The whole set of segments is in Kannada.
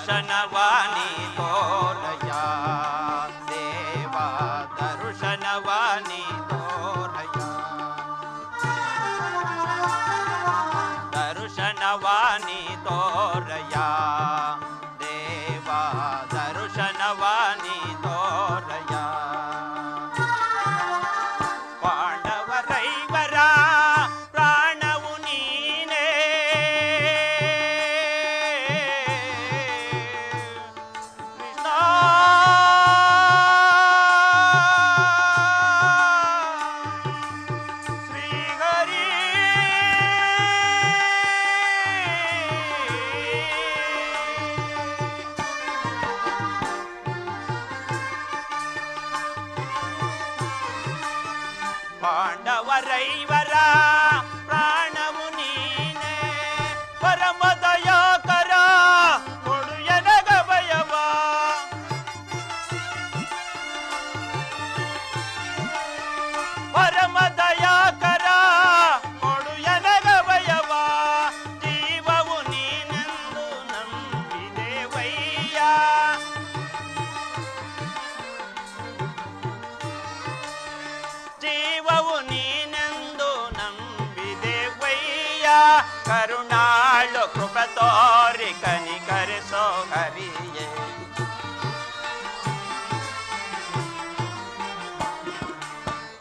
ದರುಶನವಾನಿ ತೋರಯ ದೇವ ದರುಶನವಾನಿ ತೋರಯ ದರುಶನವಾನಿ ತೋರಯ ದೇವ ದರುಶನವಾನಿ ತೋರಯ ಪಾಂಡವರೈವರ ಪ್ರಾಣವು ನೀನೇ ಕೃಷ್ಣ ಶ್ರೀಹರಿ ಪಾಂಡವರೈವರ ಪ್ರಾಣವು ನೀನೆ ಪರಮ ದಯಾಕರ ಕೊಡು ಎನಗ ಭಯವ ಪರಮ ದಯಾಕರ ಕೊಡು ಎನಗ ಭಯವ ಜೀವವು ನೀನೆಂದು ನಂಬಿದೆವಯ್ಯ ಜೀವವು ನೀನೆಂದು ನಂಬಿದೆವಯ್ಯ ಕರುಣಾಳು ಕೃಪ ತೋರಿ ಕನಿಕರಿಸೋ ಹರಿಯೇ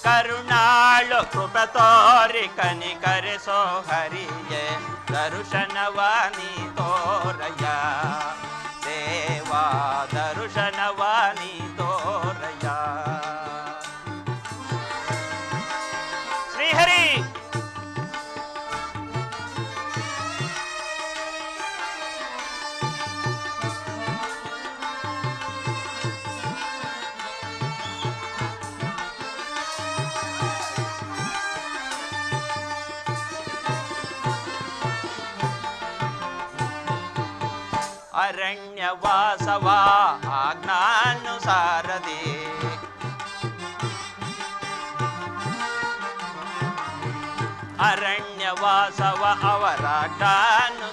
ಕರುಣಾಳು ಕೃಪ ತೋರಿ ಕನಿಕರಿಸೋ ಹರಿಯೇ ದರುಶನವಾನಿ ತೋರಯ ದೇವಾ ದರುಶನವಾನಿ ತೋರಯ ಶ್ರೀಹರಿ ಅರಣ್ಯವಾಸವ ಆಜ್ಞಾನುಸಾರದಿ ಅರಣ್ಯವಾಸವ ಅವರಾಜ್ಞಾನುಸಾರದಿ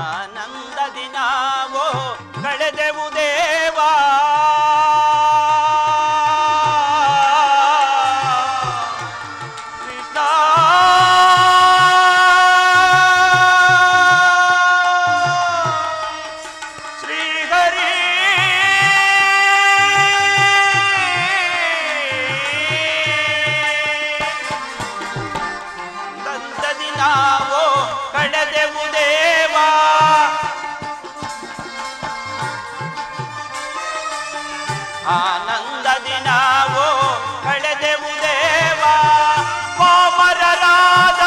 ಆನಂದದಿ ನಾವು ಕಳೆದೆವು ದೇವಾ ಕೃಷ್ಣ ಶ್ರೀಹರಿ ನಂದದಿ ನಾವು ಕಳೆದೆವು ದೇವಾ ಆನಂದದಿ ನಾವು ಕಳೆದೆವು ದೇವಾ ಪಾಮರರಾದ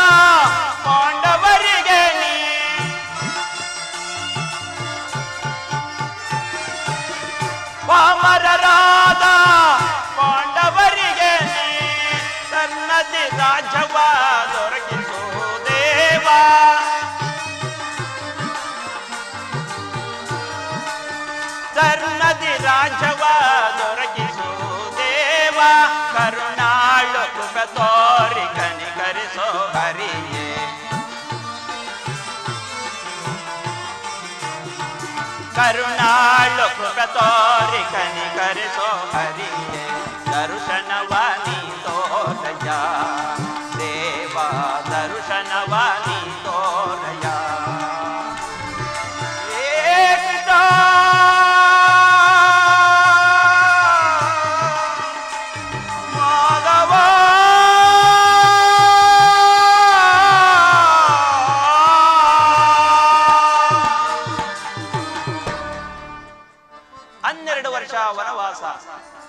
ಪಾಂಡವರಿಗೆ ನೀ ಪಾಮರರಾದ ಪಾಂಡವರಿಗೆ ನೀ ತನ್ನದಿ ರಾಜ್ಯವ ದೊರಕಿಸೋ ದೇವಾ ತನ್ನದಿ ರಾಜ್ಯವ ದೊರಕಿಸೋ ದೇವಾ ಕರುಣಾಳು ಕೃಪ ತೋರಿ ಕನಿಕರಿಸೋ ಹರಿಯೇ ಕರುಣಾಳು ಕೃಪ ತೋರಿ ಕನಿಕರಿಸೋ ಹರಿಯೇ ದರುಶನವಾನಿ ತೋರಯ ದೇವಾ ದರುಶನವಾನಿ ತೋರಯ ಮಾಧವ ವರ್ಷ ವನವಾಸ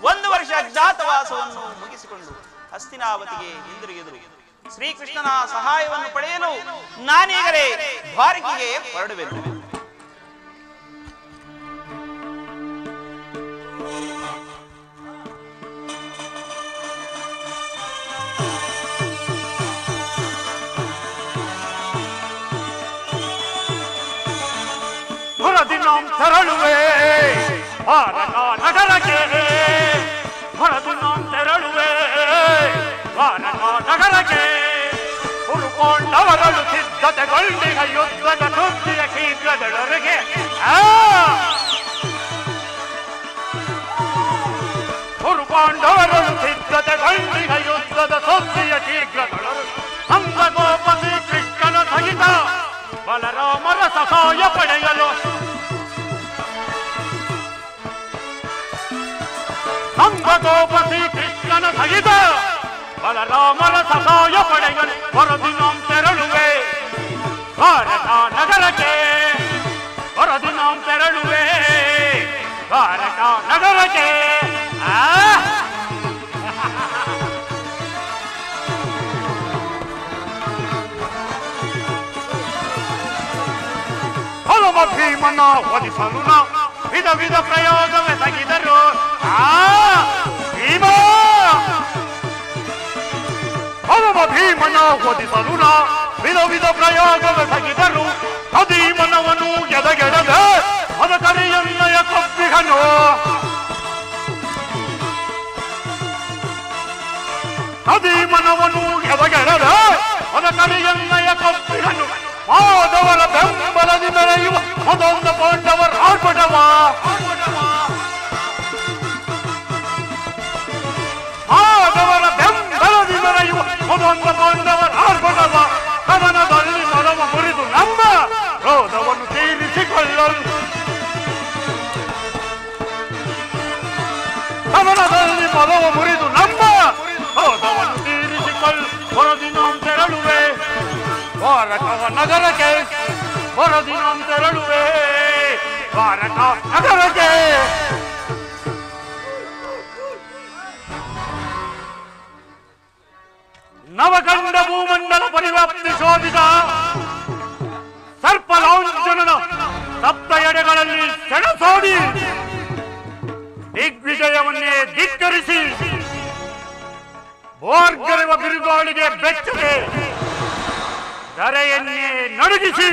1 ವರ್ಷ ಅಜ್ಞಾತವಾಸವನ್ನು ಮುಗಿಸಿಕೊಂಡು ಹಸ್ತಿನಾವತಿಗೆ ಹಿಂದಿರುಗಿದರು. ಶ್ರೀಕೃಷ್ಣನ ಸಹಾಯವನ್ನು ಪಡೆಯಲು ನಾನೀಗಲೇ ದ್ವಾರಕೆಗೆ ಹೊರಡುವೆನು. ಹೊರದಿನಾಂ ತೆರಳುವೆ ಭಾರತ ನಗರಕ್ಕೆ, ಹೊರದಿನಾಂ ತೆರಳುವೆ ಭಾರತ ನಗರಕ್ಕೆ. ಹುಡುಕ ಪಾಂಡವರಳು ಸಿದ್ಧತೆಗೊಂಡಿಗ ಯುದ್ಧದ ಸುದ್ದಿಯ ಶೀಘ್ರದೊಳಗೆ ಪಾಂಡವರಳು ಸಿದ್ಧತೆಗೊಂಡಿಗ ಯುದ್ಧದ ಸುದ್ದಿಯ ಶೀಘ್ರದೊಳಗೆ ಅಂಗಗೋಪ ಶ್ರೀಕೃಷ್ಣನ ಸಹಿತ ಬಲರಾಮರ ಸಹಾಯ ಪಡೆಯಲು ಅಂಗಗೋಪ ಶ್ರೀಕೃಷ್ಣನ ಸಹಿತ ಬಲರಾಮರ ಸಹಾಯ ಪಡೆಯಲು ಹೊರದಿನಾಂ ತೆರಳುವೆ ದ್ವಾರಕಾ ನಗರಕ್ಕೆ ಹೊರದಿನಾಂ ತೆರಳುವೆ ದ್ವಾರಕಾ ನಗರಕ್ಕೆ ಹಲವ ಭೀಮನ ವಧಿಸಲು ವಿಧ ವಿಧ ಪ್ರಯೋಗವೆಸಗಿದರು ಭೀಮ ಹಲವ ಭೀಮನ ವಧಿಸಲು ವಿಧ ವಿಧ ಪ್ರಯೋಗವೆಸಗಿದರು ಅಧೀಮನವನು ಎದಗೆಡದೆ ಅದ ಕರಿಯನ್ನಯ ಕಪ್ಪಿಗನು ಅಧೀಮನವನು ಎದಗೆಡದೆ ಅದ ಕರಿಯನ್ನಯ ಕಪ್ಪಿಗನು ಮಾಧವರ ಬೆಂಬಲದಿ ಮೆರೆಯುವ ಮದೊಂದ ಪಾಂಡವರ ಆರ್ಭಟವ ಮಾಧವರ ಬೆಂಬಲದಿ ಮೆರೆಯುವ ಮದೊಂದ ಪಾಂಡವರ ಆರ್ಭಟವ ಕದನದಲ್ಲಿ ಮದವ ಮುರಿದು ನಮ್ಮ ಕ್ರೋಧವನ್ನು ತೀರಿಸಿಕೊಳ್ಳಲು ಕದನದಲ್ಲಿ ಮದವ ಮುರಿದು ನಮ್ಮ ಕ್ರೋಧವನ್ನು ತೀರಿಸಿಕೊಳ್ಳಲು ಹೊರದಿನಾಂ ತೆರಳುವೆ ದ್ವಾರಕಾ ನಗರಕ್ಕೆ ಹೊರದಿನಾಂ ತೆರಳುವೆ ದ್ವಾರಕಾ ನಗರಕ್ಕೆ ನವಗಂಡ ಭೂಮಂಡಲ ಪರಿವ್ಯಾಪ್ತಿ ಶೋಧಿತ ಸರ್ಪಲಾಂಛನನ ಸಪ್ತ ಎಡೆಗಳಲ್ಲಿ ಸೆಣಸೋಡಿ ದಿಗ್ವಿಜಯವನ್ನೇ ಧಿಕ್ಕರಿಸಿ ಭೋರ್ಗರೆವ ಬಿರುಗಾಳಿಗೆ ಬೆಚ್ಚದೆ ಧರೆಯನ್ನೇ ನಡುಗಿಸಿ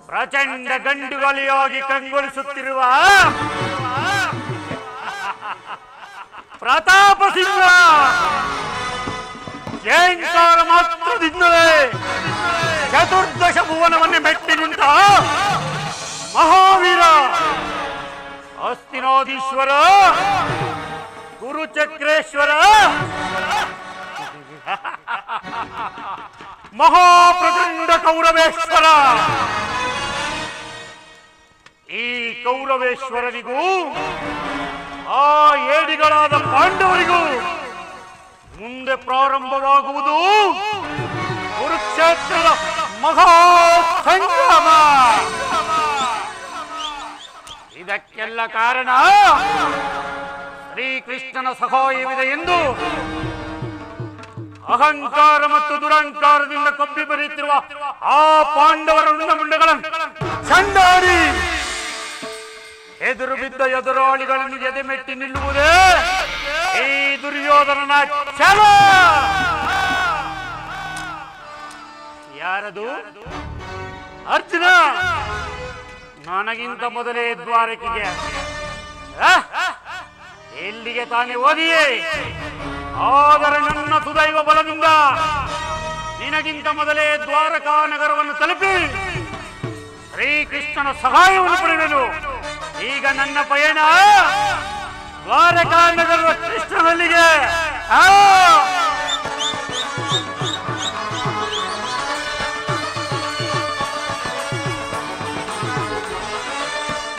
ಪ್ರಚಂಡ ಗಂಡುಗಲಿಯಾಗಿ ಕಂಗೊಳಿಸುತ್ತಿರುವ ಪ್ರತಾಪ ಸಿಂಹ ಜಯಂಕಾರ ಮಾತ್ರದಿಂದಲೇ ಚತುರ್ದಶ ಭುವನವನ್ನೇ ಮೆಟ್ಟಿ ನಿಂತ ಮಹಾವೀರ ಹಸ್ತಿನಾಧೀಶ್ವರ ಗುರುಚಕ್ರೇಶ್ವರ ಮಹಾಪ್ರಚಂಡ ಕೌರವೇಶ್ವರ ಈ ಕೌರವೇಶ್ವರನಿಗೂ ಆ ಏಡಿಗಳಾದ ಪಾಂಡವರಿಗೂ ಮುಂದೆ ಪ್ರಾರಂಭವಾಗುವುದು ಕುರುಕ್ಷೇತ್ರದ ಮಹಾ ಸಂಗ್ರಾಮ. ಇದಕ್ಕೆಲ್ಲ ಕಾರಣ ಶ್ರೀಕೃಷ್ಣನ ಸಹಾಯವಿದೆ ಎಂದು ಅಹಂಕಾರ ಮತ್ತು ದುರಹಂಕಾರದಿಂದ ಕೊಬ್ಬಿ ಬರೆಯುತ್ತಿರುವ ಆ ಪಾಂಡವರ ಮುಂಡಗಳನ್ನು ಚಂಡಾಡಿ ಎದುರು ಬಿದ್ದ ಎದುರಾಳಿಗಳನ್ನು ಎದೆಮೆಟ್ಟಿ ನಿಲ್ಲುವುದೇ ಈ ದುರ್ಯೋಧನನ ಛಲ. ಯಾರದು? ಅರ್ಜುನ ನನಗಿಂತ ಮೊದಲೇ ದ್ವಾರಕೆಗೆ ಎಲ್ಲಿಗೆ ತಾನೇ ಓದಿಯೇ, ಆದರೆ ನನ್ನ ಸುದೈವ ಬಲದಿಂದ ನಿನಗಿಂತ ಮೊದಲೇ ದ್ವಾರಕಾ ನಗರವನ್ನು ತಲುಪಿ ಶ್ರೀಕೃಷ್ಣನ ಸಹಾಯವನ್ನು ಪಡೆಯುವೆನು. ಈಗ ನನ್ನ ಪಯಣ ದ್ವಾರಕಾ ನಗರದ ಕೃಷ್ಣನಲ್ಲಿಗೆ.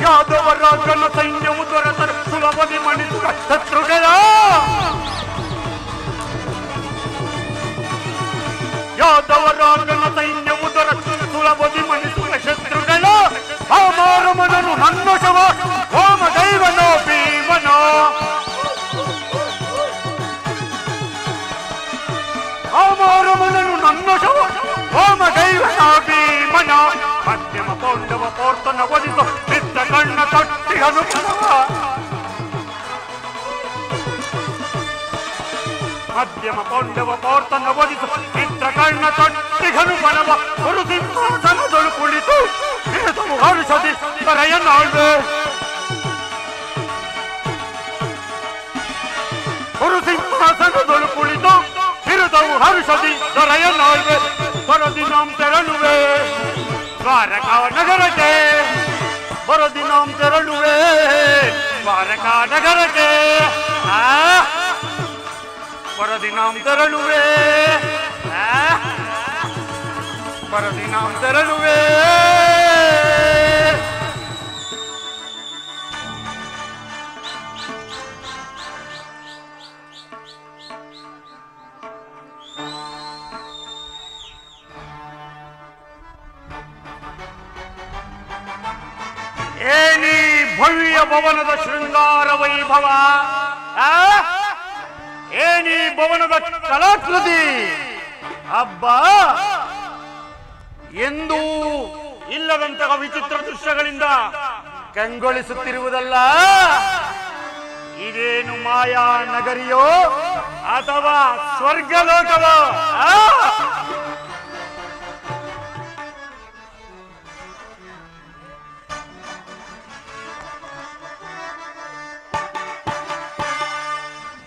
ಯಾದವರಾಜನ ಸೈನ್ಯವು ದೊರೆತರೆ ಸುಲಭದಿ ಮಣಿಸುವ ಶತ್ರುಗಳ ಯಾದವರಾಜನ ಸೈನ್ಯವು ದೊರೆತು ಸುಲಭದಿ ಮಣಿಸುವ ಶತ್ರುಗಳ ಅಮಾರಮನನು ನನ್ನ ಶವ ಹೋಮ ದೈವನೋ ಭೀಮನೋ ಅಮಾರಮನನು ನನ್ನ ಶವ ಹೋಮ ದೈವನೋ ಭೀಮನೋ ಮಧ್ಯಮ ಪಾಂಡವ ಪೋರ್ತನ ಒಲಿಸು ಬಿದ್ದ ಕಣ್ಣ ತೊಟ್ಟಿ ಅನುಭವ ಮಧ್ಯಮ ಪಾಂಡವ ಪೋರ್ತನ ಒಲಿಸು ಬಿದ್ದ ಕಣ್ಣ ತೊಟ್ಟಿ ಅನುಭವ ಗುರು ಸಿಂಹಾಸನದೊಳು ಕುಳಿತು ಹರುಷದಿ ಕರೆಯನ್ನಾಳ್ವೆ ಗುರು ಸಿಂಹಾಸನದೊಳು ಕುಳಿತು ಹಿರು ಚಿರತವು ಹರುಷದಿ ದೊರೆಯನ್ನಾಳ್ವೆ ಬರದಿನಾಂ ತೆರಳುವೆ ದ್ವಾರಕಾ ನಗರಕ್ಕೆ ಬರದಿನಾಂ ತೆರಳುವೆ ದ್ವಾರಕಾ ನಗರಕ್ಕೆ ಬರದಿನಾಂ ತೆರಳುವೆ ಬರದಿನಾಂ ತೆರಳುವೆ ಏನಿ ಭವ್ಯ ಭವನದ ಶೃಂಗಾರ ವೈಭವ ಏನಿ ಭವನದ ಕಲಾಕೃತಿ ಹಬ್ಬ ಎಂದೂ ಇಲ್ಲದಂತಹ ವಿಚಿತ್ರ ದೃಶ್ಯಗಳಿಂದ ಕಂಗೊಳಿಸುತ್ತಿರುವುದಲ್ಲ. ಇದೇನು ಮಾಯಾ ನಗರಿಯೋ ಅಥವಾ ಸ್ವರ್ಗಲೋಕವೋ?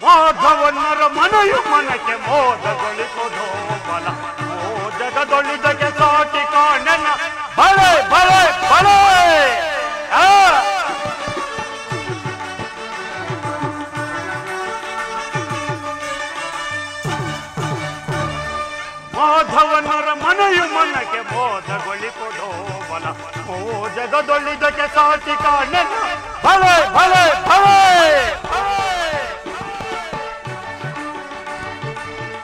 ಮಾಧವನ್ನರ ಮನೆಯು ಮನಕ್ಕೆ ಮೋದಗೊಳಿಸೋದು ಬಲ ಮೋದಗೊಳಿದಕ್ಕೆ ಸಾಟಿ ಕಾಣನ ಬಳೆ ಬಳೆ ಬಳೆ ಮಾಧವನರ ಮನೆಯು ಮನಕ್ಕೆ ಮೋದಗೊಳಿಸೋದು ಬಲ ಮೋದಗೊಳಿದಕ್ಕೆ ಸಾಟಿ ಕಾಣನ ಬಳೆ ಬಳೆ ಬಳೆ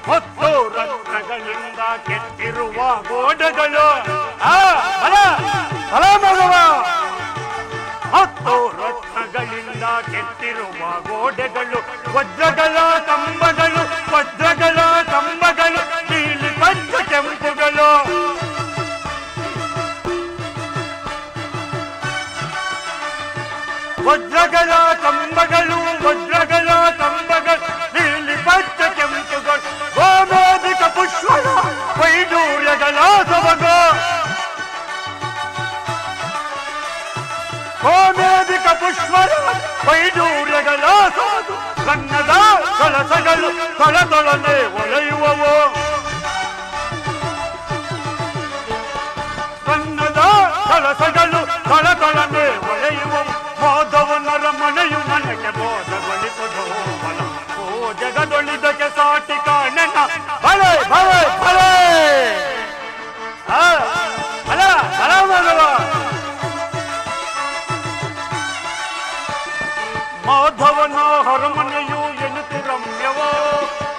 ಮತ್ತು ರತ್ನಗಳಿಂದ ಕೆತ್ತಿರುವ ಗೋಡೆಗಳು ಮತ್ತು ರತ್ನಗಳಿಂದ ಕೆತ್ತಿರುವ ಗೋಡೆಗಳು ವಜ್ರಗಳ ಕಂಬಗಳು ವಜ್ರಗಳ ಕಂಬಗಳು ನೀಲಿ ಪಂಚ ಕೆಂಪುಗಳು ವಜ್ರಗಳ ಕಂಬಗಳು ವಜ್ರಗಳ ಕಂಬಗಳು ನೀಲಿ ಪಂಚ ಕೆಂಪುಗಳು ಗೋಮೇಧಿಕ ಪುಷ್ಪದ ವೈಡೂರ್ಯಗಳ ಸೊಬಗು ಗೋಮೇಧಿಕ ಪುಷ್ಪದ ವೈಡೂರ್ಯಗಳ ಸೊಬಗು ಕನ್ನದ ಕಳಸಗಳು ತೊಳತೊಳನೆ ಒಳೆಯುವವು ಕನ್ನದ ಕಳಸಗಳು ತೊಳತೊಳನೆ ಒಳೆಯುವವು ಮಾಧವನರ ಮನೆಯು ಮನೆಗೆ ಮೋದಗೊಳಿಸೋದು ಬಲ ಓ ಜಗದೊಳಿದಕ್ಕೆ ಸಾಟಿ ಕಾಣನ ಬಳೆ ಬಳೆ ಬಳೆ ಬಲ ಬಲ ಮಾಧವ ಮಾಧವನ ಹೊರಮನೆಯು ಎನ್ನುತ್ತಿ ರಮ್ಯವೋ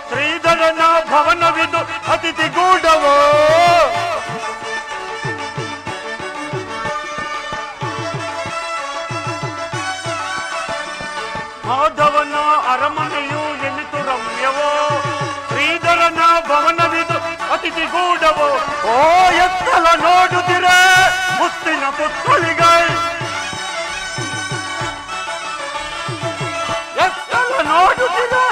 ಶ್ರೀಧರನ ಭವನವಿದು ಅತಿಥಿಗೂಢವೋ ಮಾಧವನ ಅರಮನೆಯು ಎನ್ನಿತು ರಮ್ಯವೋ ಶ್ರೀಧರನ ಭವನವಿದು ಅತಿಥಿಗೂಢವೋ ಓ ಎತ್ತಲ ನೋಡುತ್ತಿರೆ ಮುತ್ತಿನ ಪುತ್ಥಳಿಗಳು ಎತ್ತಲ ನೋಡುತ್ತಿರೆ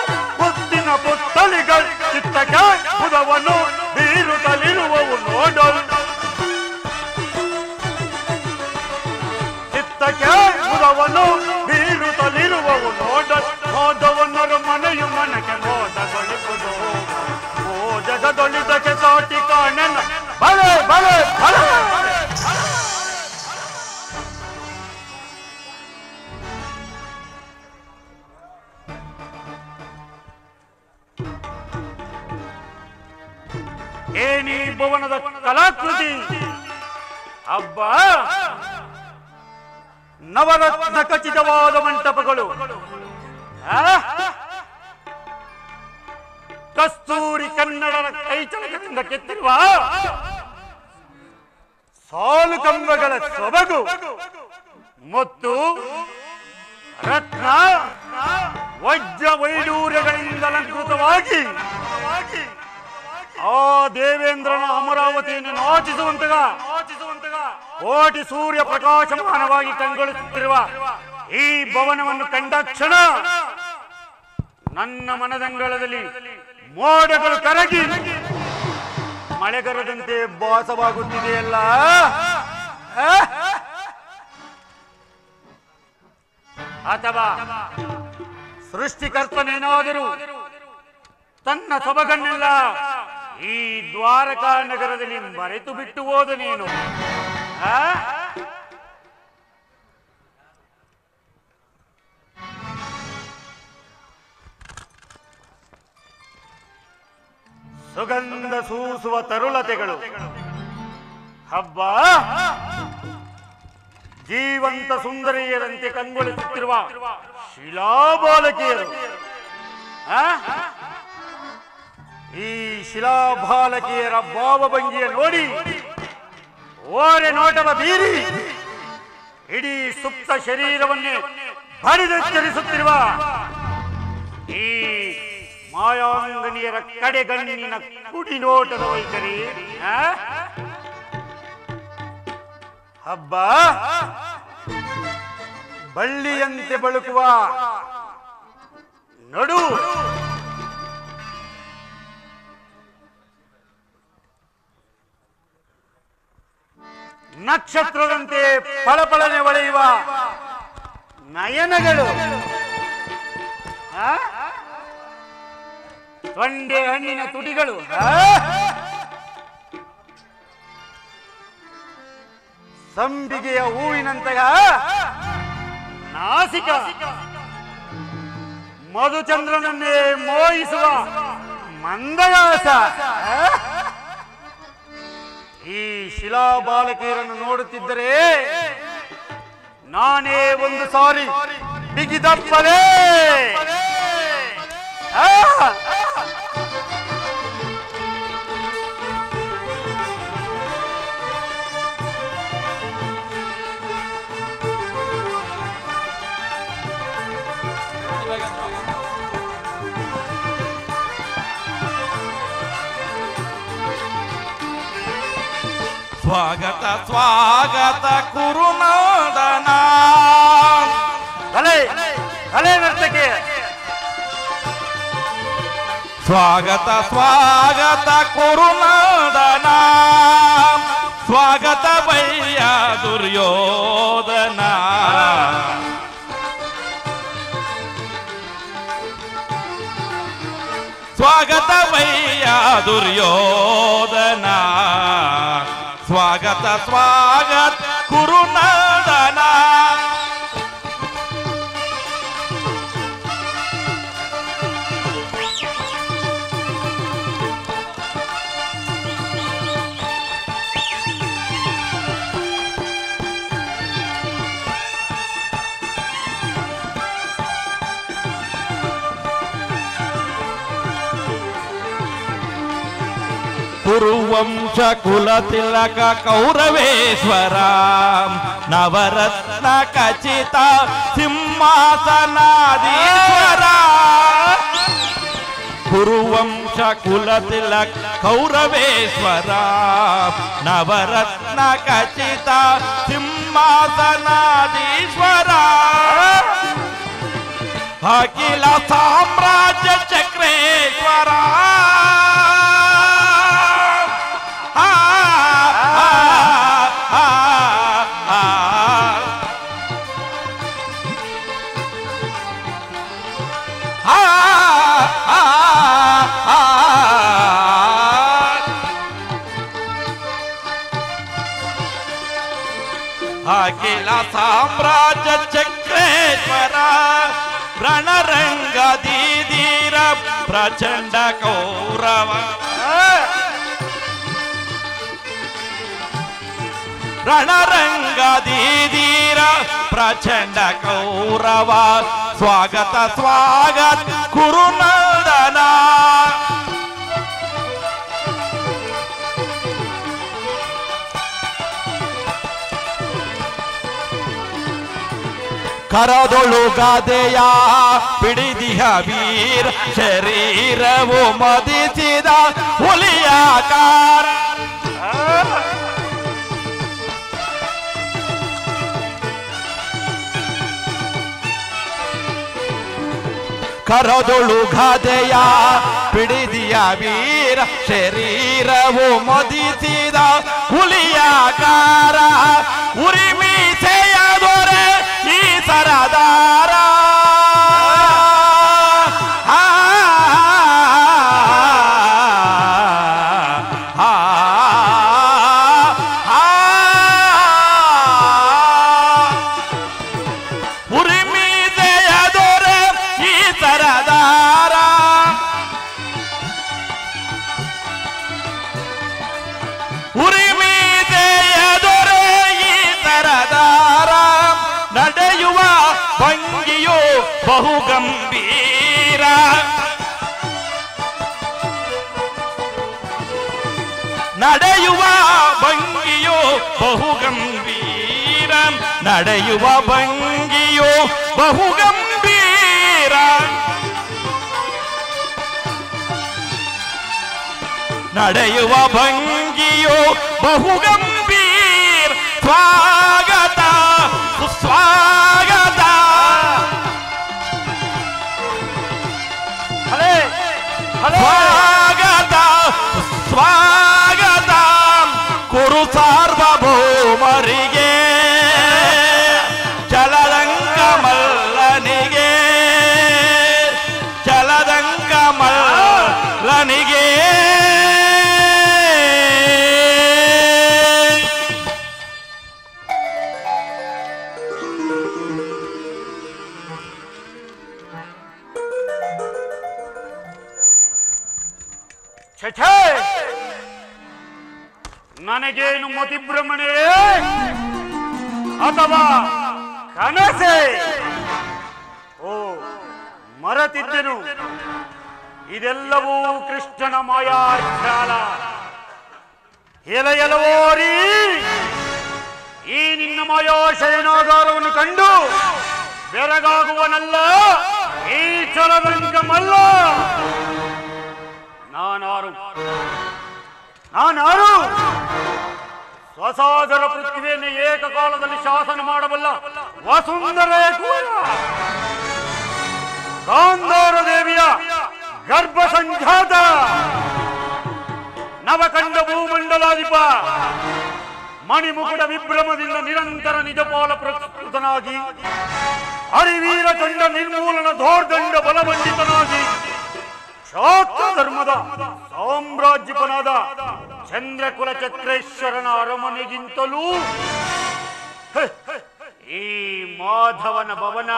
ಮುತ್ತಿನ ಪುತ್ಥಳಿಗಳು ಚಿತ್ತಕ್ಕೆ ಬುಧವನ್ನು ಬೀರುತ್ತಲಿರುವವು ನೋಡಲು ಚಿತ್ತಕ್ಕೆ ಬುಧವನ್ನು ಬೀರುತ್ತಲಿರುವವು ನೋಡಲು ಮಾಧವನರ ಮನೆಯು ಮನಕ್ಕೆ ಮೋದಗೊಳಿಸುವುದು ಓ ಜಗದೊಳಿದಕ್ಕೆ ಸಾಟಿ ಕಾಣನ ಬಳೆ ಬಳೆ ಬಳೆ ಏನಿ ಭುವನದ ಕಲಾಕೃತಿ ಹಬ್ಬ ನವರತ್ನ ಖಚಿತವಾದ ಮಂಟಪಗಳು ಕಸ್ತೂರಿ ಕನ್ನಡದ ಕೈಚಳಕದಿಂದ ಕೆತ್ತಿರುವ ಸಾಲು ಕಂಬಗಳ ಸೊಬಗು ಮತ್ತು ರತ್ನ ವಜ್ರ ವೈಡೂರ್ಯಗಳಿಂದ ಅಲಂಕೃತವಾಗಿ ಆ ದೇವೇಂದ್ರನ ಅಮರಾವತಿಯನ್ನು ನಾಚಿಸುವಂತಗ ಕೋಟಿ ಸೂರ್ಯ ಪ್ರಕಾಶಮಾನವಾಗಿ ಕಂಗೊಳಿಸುತ್ತಿರುವ ಈ ಭವನವನ್ನು ಕಂಡ ಕ್ಷಣ ನನ್ನ ಮನದಂಗಳದಲ್ಲಿ ಮೋಡಗಳು ಕರಗಿ ಮಳೆಗರದಂತೆ ಭಾಸವಾಗುತ್ತಿದೆಯಲ್ಲ. ಅಥವಾ ಸೃಷ್ಟಿಕರ್ತನೇನಾದರೂ ತನ್ನ ಸೊಬಗನ್ನೆಲ್ಲ ಈ ದ್ವಾರಕಾ ನಗರದಲ್ಲಿ ಮರೆತು ಬಿಟ್ಟು ಹೋದ ನೀನು. ಸುಗಂಧ ಸೂಸುವ ತರುಳತೆಗಳು, ಹಬ್ಬ ಜೀವಂತ ಸುಂದರಿಯರಂತೆ ಕಂಗೊಳಿಸುತ್ತಿರುವ ಶಿಲಾಬಾಲಕಿಯರು. ಈ ಶಿಲಾಬಾಲಕಿಯರ ಭಾವಭಂಗಿಯ ನೋಡಿ ಓರೆ ನೋಟವ ಬೀರಿ ಇಡೀ ಸುಪ್ತ ಶರೀರವನ್ನೇ ಬಡಿದೆಚ್ಚರಿಸುತ್ತಿರುವ ಈ ಮಾಯಾಂಗನಿಯರ ಕಡೆಗಣ್ಣಿನ ಕುಡಿನೋಟದ ವೈಖರಿ. ಹಬ್ಬ ಬಳ್ಳಿಯಂತೆ ಬಳುಕುವ ನಡು, ನಕ್ಷತ್ರದಂತೆ ಫಳಫಳನೆ ಹೊಳೆಯುವ ನಯನಗಳು, ತೊಂಡೆ ಹಣ್ಣಿನ ತುಟಿಗಳು, ಸಂಪಿಗೆಯ ಹೂವಿನಂತಹ ನಾಸಿಕ, ಮಧುಚಂದ್ರನನ್ನೇ ಮೋಹಿಸುವ ಮಂದಹಾಸ. ಈ ಶಿಲಾಬಾಲಕಿಯರನ್ನು ನೋಡುತ್ತಿದ್ದರೆ ನಾನೇ ಒಂದು ಸಾರಿ ಬಿಗಿದಪ್ಪಲೇ. ಸ್ವಾಗತ ಸ್ವಾಗತ ಕುರುನಾದನ. ಭಲೆ ಭಲೆ ನರ್ತಕಿ. ಸ್ವಾಗತ ಸ್ವಾಗತ ಕುರುನಾದನ, ಸ್ವಾಗತ ಭಯ್ಯ ದುರ್ಯೋಧನ. ಸ್ವಾಗತ ಭಯ್ಯ ದುರ್ಯೋಧನ, ಸ್ವಾಗತ ಸ್ವಾಗತ ಕುರುನಾದನ. ಕುರುವಂಶ ಕುಲತಿಲಕ ಕೌರವೇಶ್ವರ, ನವರತ್ನ ಖಚಿತ ಸಿಂಹಾಸನಾಧೀಶ್ವರ. ಕುರುವಂಶ ಕುಲತಿಲಕ ಕೌರವೇಶ್ವರ, ನವರತ್ನ ಖಚಿತ ಸಿಂಹಾಸನಾಧೀಶ್ವರ. ಅಖಿಲ ಸಾಮ್ರಾಜ್ಯ ಚಕ್ರೇಶ್ವರ. ಅಖಿಲ ಸಾಮ್ರಾಜ್ಯ ಚಕ್ರೇಶ್ವರ, ರಣರಂಗದೀರ ಪ್ರಚಂಡ ಕೌರವ. ರಣರಂಗದೀರ ಪ್ರಚಂಡ ಕೌರವ. ಸ್ವಾಗತ ಸ್ವಾಗತ ಕುರುನಾದನ. ಕರದೊಳು ಗಾದೆಯ ಪಿಡಿದಿಹ ವೀರ, ಶರೀರವು ಮದಿಸಿದ ಹುಲಿಯಾಕಾರ. ಕರದೊಳು ಗಾದೆಯ ಪಿಡಿದಿಯ ವೀರ, ಶರೀರವು ಮದಿಸಿದ ಹುಲಿಯಾಕಾರ. ಉರಿಮೀಸೆಯ ದೊರೆ ಈ ಸರದಾರ. ಬಹು ಗಂಭೀರ ನಡೆಯುವ ಭಂಗಿಯೋ ಬಹು ಗಂಭೀರ ನಡೆಯುವ ಭಂಗಿಯೋ ಬಹು ಗಂಭೀರ ನಡೆಯುವ ಭಂಗಿಯೋ ಬಹು ಗಂಭೀರ ಸ್ವಾಗತ ಸುಸ್ವಾಗತ ಸ್ವಾಗತ ಸ್ವಾಗತ ಕುರು ಸಾರ್ವಭೌಮರಿಗೆ ಚಲದಂಕ ಮಲ್ಲನಿಗೆ ಚಲದಂಕ ಮಲ್ಲನಿಗೆ ನನಗೇನು ಮತಿಭ್ರಮಣೆ ಅಥವಾ ಕನಸೆ? ಓ, ಮರೆತಿದ್ದೆನು. ಇದೆಲ್ಲವೂ ಕೃಷ್ಣನ ಮಾಯಾಜಾಲ. ಎಲವೋರಿ, ಈ ನಿನ್ನ ಮಾಯಾಶಯನಾಗಾರವನ್ನು ಕಂಡು ಬೆರಗಾಗುವನಲ್ಲ ಈ ಚಲದಂಗಮಲ್ಲ. ನಾನಾರು ಸ್ವಸಾಗರ ಪೃಥ್ವಿಯನ್ನು ಏಕಕಾಲದಲ್ಲಿ ಶಾಸನ ಮಾಡಬಲ್ಲ ವಸುಂಧರೆ ಗಾಂಧಾರ ದೇವಿಯ ಗರ್ಭ ಸಂಜಾತ ನವಕಂಡ ಭೂಮಂಡಲಾಧಿಪ ಮಣಿಮುಕುಟ ವಿಭ್ರಮದಿಂದ ನಿರಂತರ ನಿಜಪಾಲ ಪ್ರಕೃತನಾಗಿ ಹರಿವೀರ ಚಂಡ ನಿರ್ಮೂಲನ ದೋರ್ದಂಡ ಬಲವಂಡಿತನಾಗಿ ಶಾಕ್ತ ಧರ್ಮದ ಸಾಮ್ರಾಜ್ಯಪನಾದ ಚಂದ್ರಕುಲ ಚಕ್ರೇಶ್ವರನ ಅರಮನೆಗಿಂತಲೂ ಈ ಮಾಧವನ ಭವನ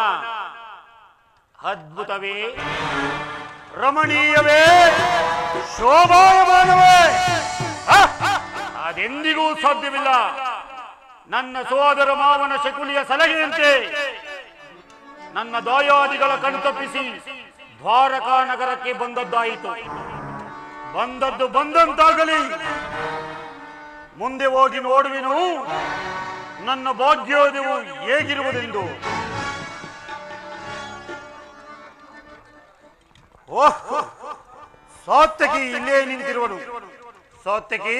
ಅದ್ಭುತವೇ, ರಮಣೀಯವೇ, ಶೋಭಾಯಮಾನವೇ? ಅದೆಂದಿಗೂ ಸಾಧ್ಯವಿಲ್ಲ. ನನ್ನ ಸೋದರ ಮಾವನ ಶಕುಲಿಯ ಸಲಹೆಯಂತೆ ನನ್ನ ದಾಯಾದಿಗಳ ಕಣ್ತಪ್ಪಿಸಿ ದ್ವಾರಕಾ ನಗರಕ್ಕೆ ಬಂದದ್ದಾಯಿತು. ಬಂದದ್ದು ಬಂದಂತಾಗಲಿ. ಮುಂದೆ ಹೋಗಿ ನೋಡುವೆನು ನನ್ನ ಭಾಗ್ಯೋದಯವು ಹೇಗಿರುವುದೆಂದು. ಓಹ್, ಸಾತ್ಯಕಿ ಇಲ್ಲೇ ನಿಂತಿರುವನು. ಸಾತ್ಯಕಿ,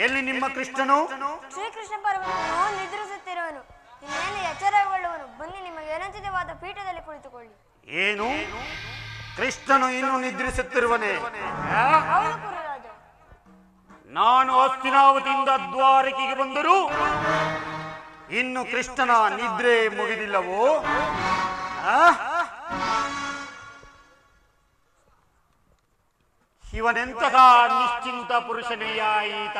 ಎಲ್ಲಿ ನಿಮ್ಮ ಕೃಷ್ಣನು? ಶ್ರೀಕೃಷ್ಣ ಪರಮನು ನಿದ್ರಿಸುತ್ತಿರುವನು. ಇನ್ನೇನು ಎಚ್ಚರಗೊಳ್ಳುವನು. ಬನ್ನಿ, ನಿಮಗೆ ಅನಂಚಿತವಾದ ಪೀಠದಲ್ಲಿ ಕುಳಿತುಕೊಳ್ಳಿ. ಏನು, ಕೃಷ್ಣನು ಇನ್ನು ನಿದ್ರಿಸುತ್ತಿರುವನೇ? ನಾನು ಹಸ್ತಿನಾವತಿಯಿಂದ ದ್ವಾರಕೆಗೆ ಬಂದರೂ ಇನ್ನು ಕೃಷ್ಣನ ನಿದ್ರೆ ಮುಗಿದಿಲ್ಲವೋ? ಇವನೆಂತಹ ನಿಶ್ಚಿಂತ ಪುರುಷನೆಯ ಈತ.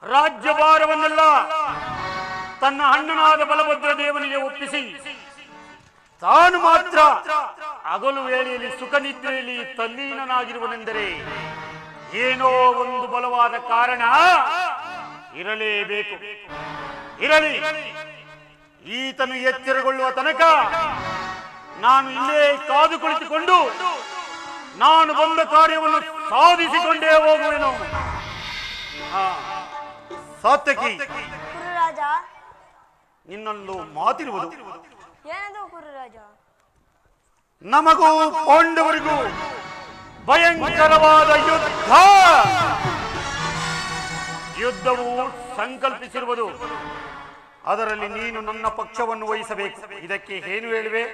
ರಾಜ್ಯಭಾರವನ್ನೆಲ್ಲ ತನ್ನ ಅಣ್ಣನಾದ ಬಲಭದ್ರ ದೇವನಿಗೆ ಒಪ್ಪಿಸಿ ತಾನು ಮಾತ್ರ ಹಗಲು ವೇಳೆಯಲ್ಲಿ ಸುಖ ನಿದ್ರೆಯಲ್ಲಿ ತಲ್ಲೀನನಾಗಿರುವನೆಂದರೆ ಏನೋ ಒಂದು ಬಲವಾದ ಕಾರಣ ಇರಲೇಬೇಕು. ಇರಲಿ, ಈತನು ಎಚ್ಚರಗೊಳ್ಳುವ ತನಕ ನಾನು ಇಲ್ಲೇ ಕಾದು ಕುಳಿತುಕೊಂಡು ನಾನು ಬಂದ ಕಾರ್ಯವನ್ನು ಸಾಧಿಸಿಕೊಂಡೇ ಹೋಗುವೆನು. ಸಾತ್ಯಕಿ, ನಿನ್ನೊಂದು ಮಾತಿರುವುದು. ಏನದು ಗುರುರಾಜ? ನಮಗೂ ಪಾಂಡವರಿಗೂ ಭಯಂಕರವಾದ ಯುದ್ಧವು ಸಂಕಲ್ಪಿಸಿರುವುದು. ಅದರಲ್ಲಿ ನೀನು ನನ್ನ ಪಕ್ಷವನ್ನು ವಹಿಸಬೇಕು. ಇದಕ್ಕೆ ಏನು ಹೇಳುವೆ?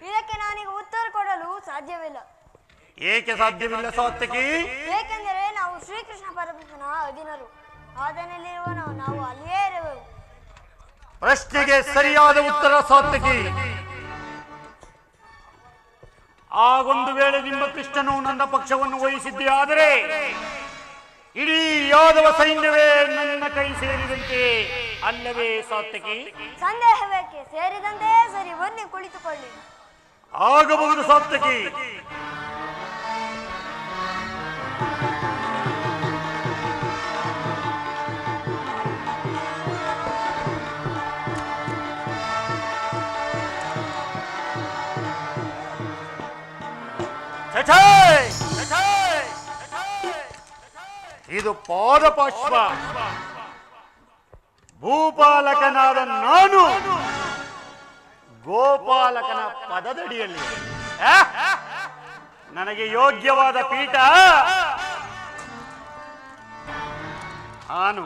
ಇದಕ್ಕೆ ನಾನೀಗ ಉತ್ತರ ಕೊಡಲು ಸಾಧ್ಯವಿಲ್ಲ. ಏಕೆ ಸಾಧ್ಯವಿಲ್ಲ ಸಾತ್ಯಕಿ? ಏಕೆಂದರೆ ನಾವು ಶ್ರೀಕೃಷ್ಣ ಪರಮಾತ್ಮನ ಅಧೀನರು. ಆದನಲ್ಲಿರುವ ನಾವು ಅಲ್ಲಿಯೇ ಇರುವೆವು. ಪ್ರಶ್ನೆಗೆ ಸರಿಯಾದ ಉತ್ತರ ಸಾತ್ಯಕಿ. ಆಗೊಂದು ವೇಳೆ ನಿಮ್ಮ ಕೃಷ್ಣನು ನನ್ನ ಪಕ್ಷವನ್ನು ವಹಿಸಿದ್ದೇ ಆದರೆ ಇಡೀ ಯಾದವ ಸೈನ್ಯವೇ ನನ್ನ ಕೈ ಸೇರಿದಂತೆ ಅಲ್ಲವೇ ಸಾತ್ಯಕಿ? ಸಂದೇಹವೇಕೆ? ಸೇರಿದಂತೆ ಸರಿ, ಬನ್ನಿ ಕುಳಿತುಕೊಳ್ಳಿ. ಆಗಬಹುದು ಸಾತ್ಯಕಿ. ಇದು ಪಾದಪುಷ್ಪ. ಭೂಪಾಲಕನಾದ ನಾನು ಗೋಪಾಲಕನ ಪದದಡಿಯಲ್ಲಿ ನನಗೆ ಯೋಗ್ಯವಾದ ಪೀಠ ಆನು.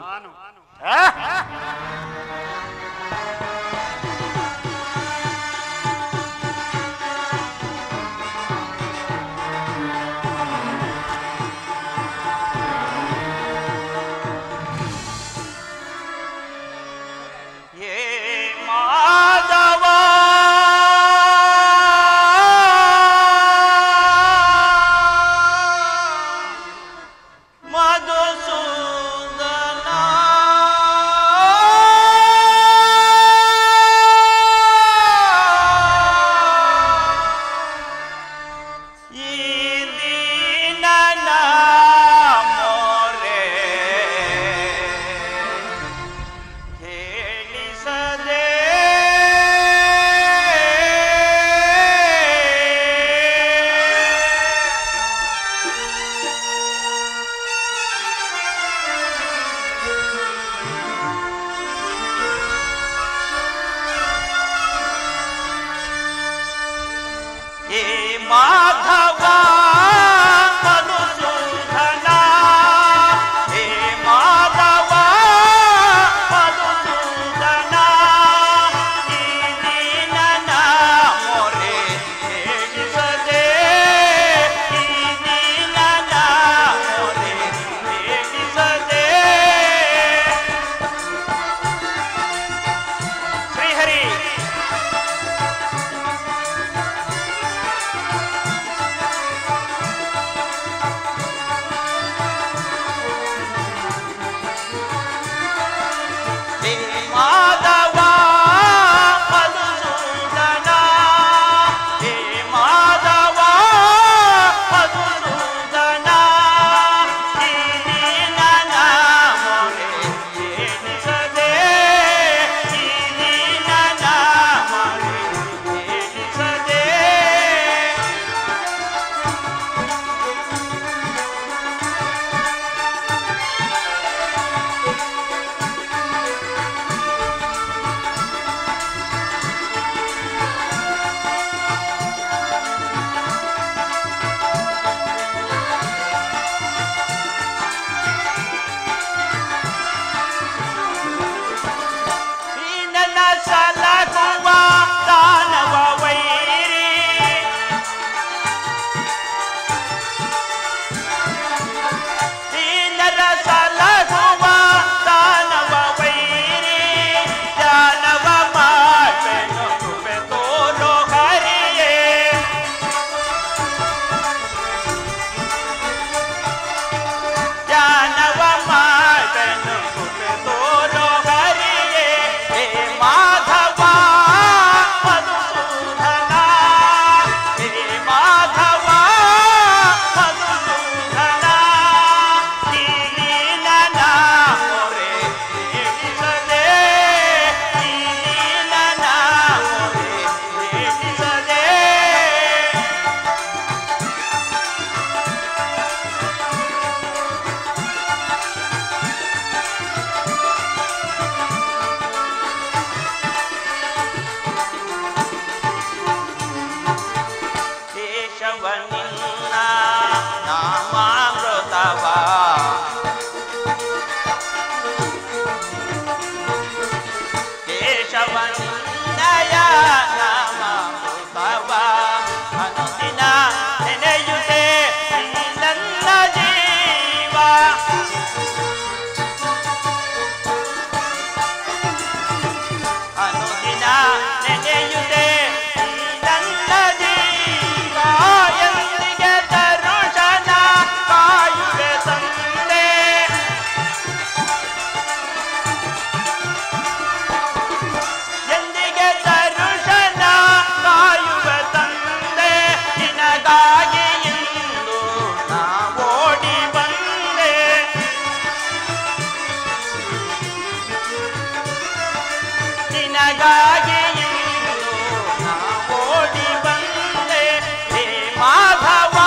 ಮಾಧವ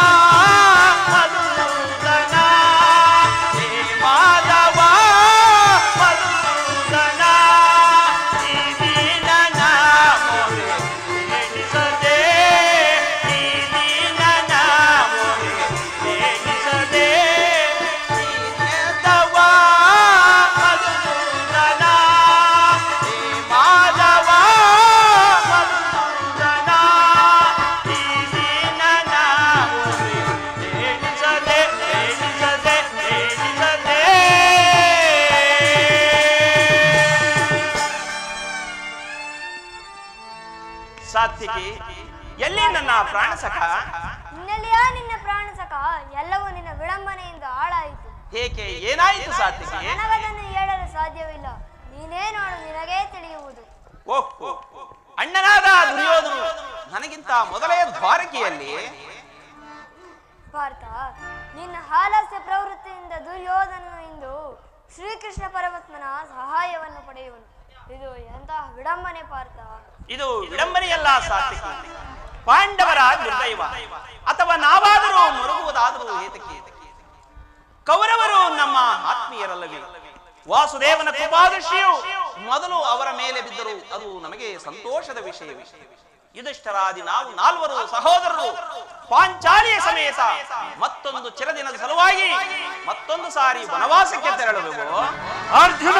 ಸಾತ್ವಿಕಿ, ಎಲ್ಲಿ ನನ್ನ ಪ್ರಾಣ ಸಖ? ಇನ್ನೆಲ್ಲಿಯಾ ನಿನ್ನ ಪ್ರಾಣ ಸಖ? ಎಲ್ಲವೂ ನಿನ್ನ ವಿಳಂಬನೆಯಿಂದ ಹಾಳಾಯಿತು. ಏಕೆ, ಏನಾಯಿತು ಸಾತ್ವಿಕಿ? ನನಗದನ್ನು ಹೇಳಲು ಸಾಧ್ಯವಿಲ್ಲ. ನೀನೇ ನೋಡು, ನಿನಗೇ ತಿಳಿಯುವುದು. ಓಹ್, ಅಣ್ಣನಾದ ದುರ್ಯೋಧನು ನನಗಿಂತ ಮೊದಲೇ ದ್ವಾರಕೆಯಲ್ಲಿ. ಪಾರ್ಥ, ನಿನ್ನ ಹಾಲಸ್ಯ ಪ್ರವೃತ್ತಿಯಿಂದ ದುರ್ಯೋಧನನು ಇಂದು ಶ್ರೀಕೃಷ್ಣ ಪರಮಾತ್ಮನ ಸಹಾಯವನ್ನು ಪಡೆಯುವನು. ಇದು ಎಂತಹ ವಿಡಂಬನೆ ಪಾರ್ಥ! ಇದು ವಿಡಂಬನೆಯಲ್ಲ ಸಾತ್ವಿಕಿ, ಪಾಂಡವರ ದುರ್ದೈವ. ಅಥವಾ ನಾವಾದರೂ ಮರುಗುವುದಾದರೂ ಏತಕ್ಕೆ? ಕೌರವರು ನಮ್ಮ ಆತ್ಮೀಯರಲ್ಲವೇ? ವಾಸುದೇವನ ಕೃಪಾದೃಷ್ಟಿಯು ಮೊದಲು ಅವರ ಮೇಲೆ ಬಿದ್ದರು, ಅದು ನಮಗೆ ಸಂತೋಷದ ವಿಷಯವೇ. ಯುಧಿಷ್ಠರಾದಿ ನಾವು 4 ಸಹೋದರರು ಪಾಂಚಾಲಿಯ ಸಮೇತ ಮತ್ತೊಂದು ಚಿರದಿನದ ಸಲುವಾಗಿ ಮತ್ತೊಂದು ಸಾರಿ ವನವಾಸಕ್ಕೆ ತೆರಳುವೆವು. ಅರ್ಜುನ,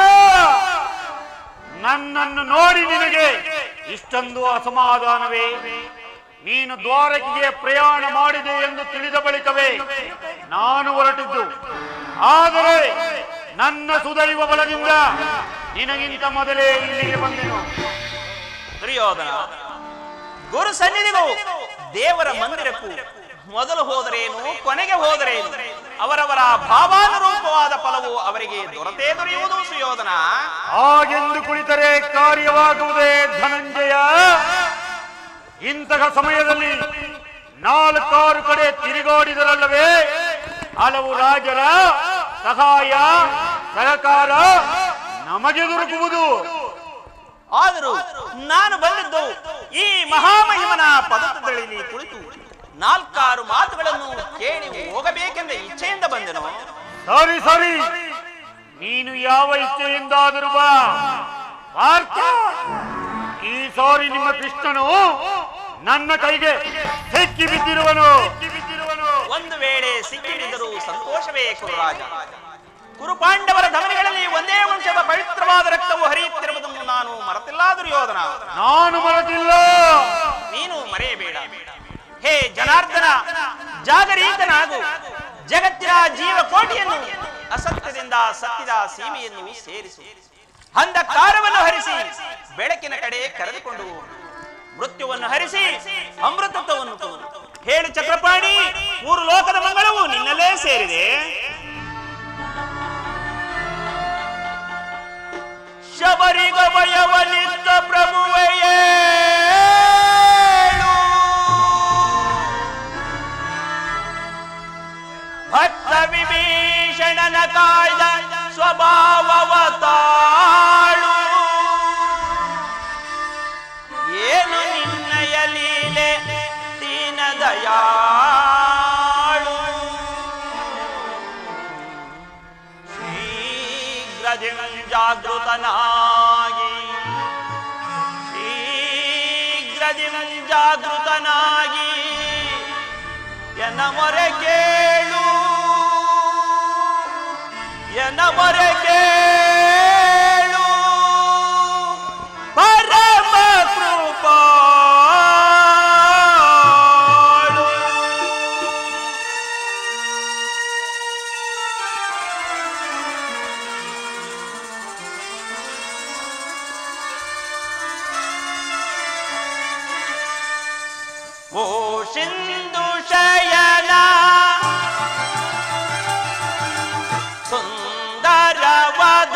ನನ್ನನ್ನು ನೋಡಿ ನಿನಗೆ ಇಷ್ಟೊಂದು ಅಸಮಾಧಾನವೇ? ನೀನು ದ್ವಾರಕೆಗೆ ಪ್ರಯಾಣ ಮಾಡಿದೆ ಎಂದು ತಿಳಿದ ಬಳಿಕವೇ ನಾನು ಹೊರಟಿದ್ದು. ಆದರೆ ನನ್ನ ಸುದೈವ ಬಲದಿಂದ ನಿನಗಿಂತ ಮೊದಲೇ ಇಲ್ಲಿಗೆ ಬಂದೆನು. ದುರ್ಯೋಧನ, ಗುರು ಸನ್ನಿಧಿಗೂ ದೇವರ ಮಂದಿರಕ್ಕೂ ಮೊದಲು ಹೋದರೇನು, ಕೊನೆಗೆ ಹೋದರೇನು, ಅವರವರ ಭಾವಾನುರೂಪವಾದ ಫಲವು ಅವರಿಗೆ ದೊರೆತೇ ದೊರೆಯುವುದು ಸುಯೋಧನ. ಹಾಗೆಂದು ಕುಳಿತರೆ ಕಾರ್ಯವಾಗುವುದೇ ಧನಂಜಯ? ಇಂತಹ ಸಮಯದಲ್ಲಿ 4-6 ಕಡೆ ತಿರುಗಾಡಿದರಲ್ಲವೇ ಹಲವು ರಾಜರ ಸಹಾಯ ಸಹಕಾರ ನಮಗೆ ದೊರಕುವುದು. ಆದರೂ ನಾನು ಬಂದಿದ್ದು ಈ ಮಹಾಮಹಿಮನ ಪದದಲ್ಲಿ ಕುಳಿತು 4-6 ಮಾತುಗಳನ್ನು ಕೇಳಿ ಹೋಗಬೇಕೆಂದ ಇಚ್ಛೆಯಿಂದ ಬಂದೆನು. ಸರಿ ಸರಿ, ನೀನು ಯಾವ ಇಚ್ಛೆಯಿಂದಾದರೂ ಬಾ. ಪಾರ್ಥ, ಈ ಸಾರಿ ನಿಮ್ಮ ಕೃಷ್ಣನು ನನ್ನ ಕೈಗೆ ಸಿಕ್ಕಿ ಬಿದ್ದಿರುವನು. ಒಂದು ವೇಳೆ ಸಿಕ್ಕಿಬಿದ್ದರೂ ಸಂತೋಷವೇ ಕುರುರಾಜ. ಕುರುಪಾಂಡವರ ಧಮನಿಗಳಲ್ಲಿ ಒಂದೇ ವಂಶದ ಪವಿತ್ರವಾದ ರಕ್ತವು ಹರಿಯುತ್ತಿರುವುದನ್ನು ನಾನು ಮರೆತಿಲ್ಲ ದುರ್ಯೋಧನ. ನಾನು ಮರೆತಿಲ್ಲ. ನೀನು ಮರೆಯಬೇಡ. ಹೇ ಜನಾರ್ದನ, ಜಾಗರೀತನಾಗು. ಜಗತ್ತಿನ ಜೀವಕೋಟಿಯನ್ನು ಅಸತ್ಯದಿಂದ ಸತ್ಯದ ಸೀಮೆಯನ್ನು ಸೇರಿಸು. ಅಂಧಕಾರವನ್ನು ಹರಿಸಿ ಬೆಳಕಿನ ಕಡೆ ಕರೆದುಕೊಂಡು ಮೃತ್ಯುವನ್ನು ಹರಿಸಿ ಅಮೃತತ್ವವನ್ನು ಕೊಡು. ಹೇಳು ಚಕ್ರಪಾಣಿ, 3 ಲೋಕದ ಮಂಗಳವು ನಿನ್ನಲ್ಲೇ ಸೇರಿದೆ. ಶಬರಿಗಮಯವನಿದ್ದ ಪ್ರಭುವೆಯೇ, ಭಕ್ತ ವಿಭೀಷಣನ ಕಾಯ್ದ ಸ್ವಭಾವವತಾಳು. ಏನು ನಿನ್ನಯ ಲೀಲೆ ದೀನ ದಯಾಳು. ಶೀಘ್ರದಿ ಜಾಗೃತನಾಗಿ, ಶೀಘ್ರದಿ ಜಾಗೃತನಾಗಿ ಎನ್ನ ಮೊರೆ ಕೇಳು, ಎನ್ನ ಮೊರೆ ಕೇಳು. ಪರಮ ಕೃಪಾಳು. ಓ ಸಿಂಧು ಶಯನ ಸುಂದರವಾದ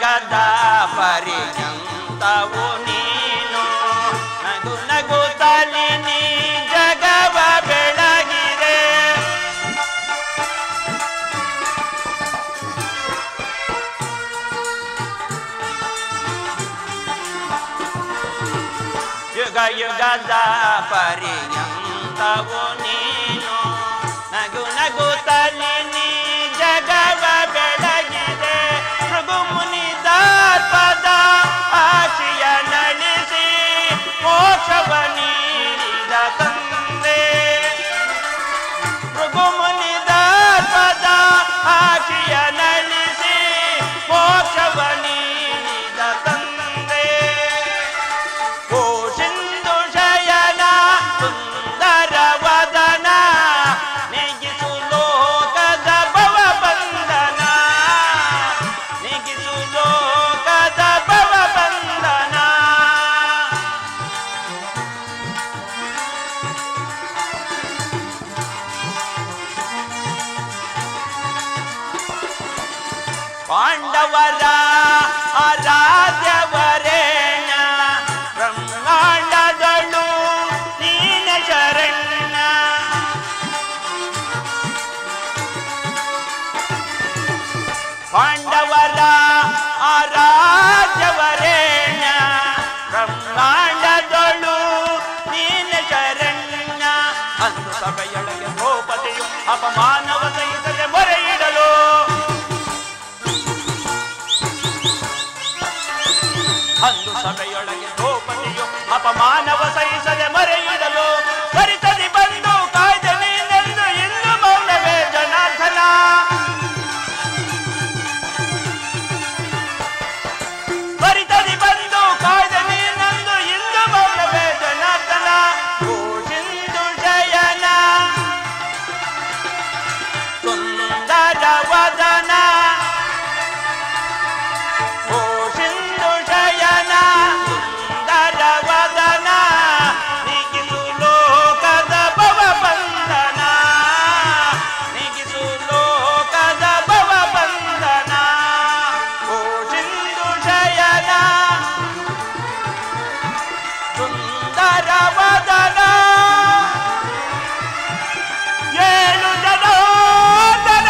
ಯುಗದ ಪರ್ಯಂತವು ನೀನು ನಗು ನಗುತ್ತಲಿ ನೀ ಜಗವ ಬೆಳಗಿದೆ. ಯುಗ ಯುಗದ ಪರ್ಯಂತವು ನೀನು ನಗು ನಗುತ್ತಲಿ ನೀ ಜಗವ ಬೆಳಗಿದೆ. ಭೃಗು ಮುನಿದಾತ್ಪದ ಆಶಿಯ ನಳಿಸಿ ಮೋಕ್ಷವ ನೀಡಿದ ತಂದೆ. ಭೃಗು ಮುನಿದಾತ್ಪದ ಆಶಿಯ ನಳಿಸಿ ಮೋಕ್ಷವ ನೀಡಿದ ತಂದೆ. ಓ ಸಿಂಧು ಶಯನ ಸುಂದರ ವದನ ನೆಗಿಸು ಲೋಕದ ಭವ ಬಂಧನ. ನೆಗಿಸು ಲೋಕದ ಭವ ಬಂಧನ. ಪಾಂಡವರ ಆರಾಧ್ಯವರೇಣ ಬ್ರಹ್ಮಾಂಡದಳು ನೀನ ಶರಣ್ಯ. ಪಾಂಡವರ ಆರಾಧ್ಯವರೇಣ ಬ್ರಹ್ಮಾಂಡದಳು ನೀನ ಶರಣ್ಯ. ಅಂದು ಸಭೆಯೊಳಗೆ ದ್ರೌಪದಿಯು ಅಪಮಾನವ ಸಹಿಸದೆ ಮೊರೆ ಇಡಲು. ಅಂದು ಸಭೆಯೊಳಗೆ ದ್ರೌಪದಿಯು ಅಪಮಾನವ ಸಹಿಸದೆ ಮೊರೆ ಇಡಲು. ಪರಿಸದಿ ಬಂದು ಕಾಯ್ದೆ ನೀನೆಂದು ಇಂದು ಮೌನವೇ ಜನಾರ್ದನ. ಪರಿಸದಿ ಬಂದು ಕಾಯ್ದೆ ನೀನೆಂದು ಇಂದು ಮೌನವೇ ಜನಾರ್ದನ. ಓ ಸಿಂಧು ಶಯನ ಸುಂದರ ವದನ. ಓ ಸಿಂಧು ಶಯನ ಸುಂದರ ವದನ ನಿಗಿಸು ಲೋಕದ ಭವ ಬಂಧನ. ನಿಗಿಸು ಲೋಕದ ಭವ ಬಂಧನ. ಓ ಸಿಂಧು ಶಯನ ಸುಂದರ ವದನ. ಏಳು ಜನಾರ್ದನ.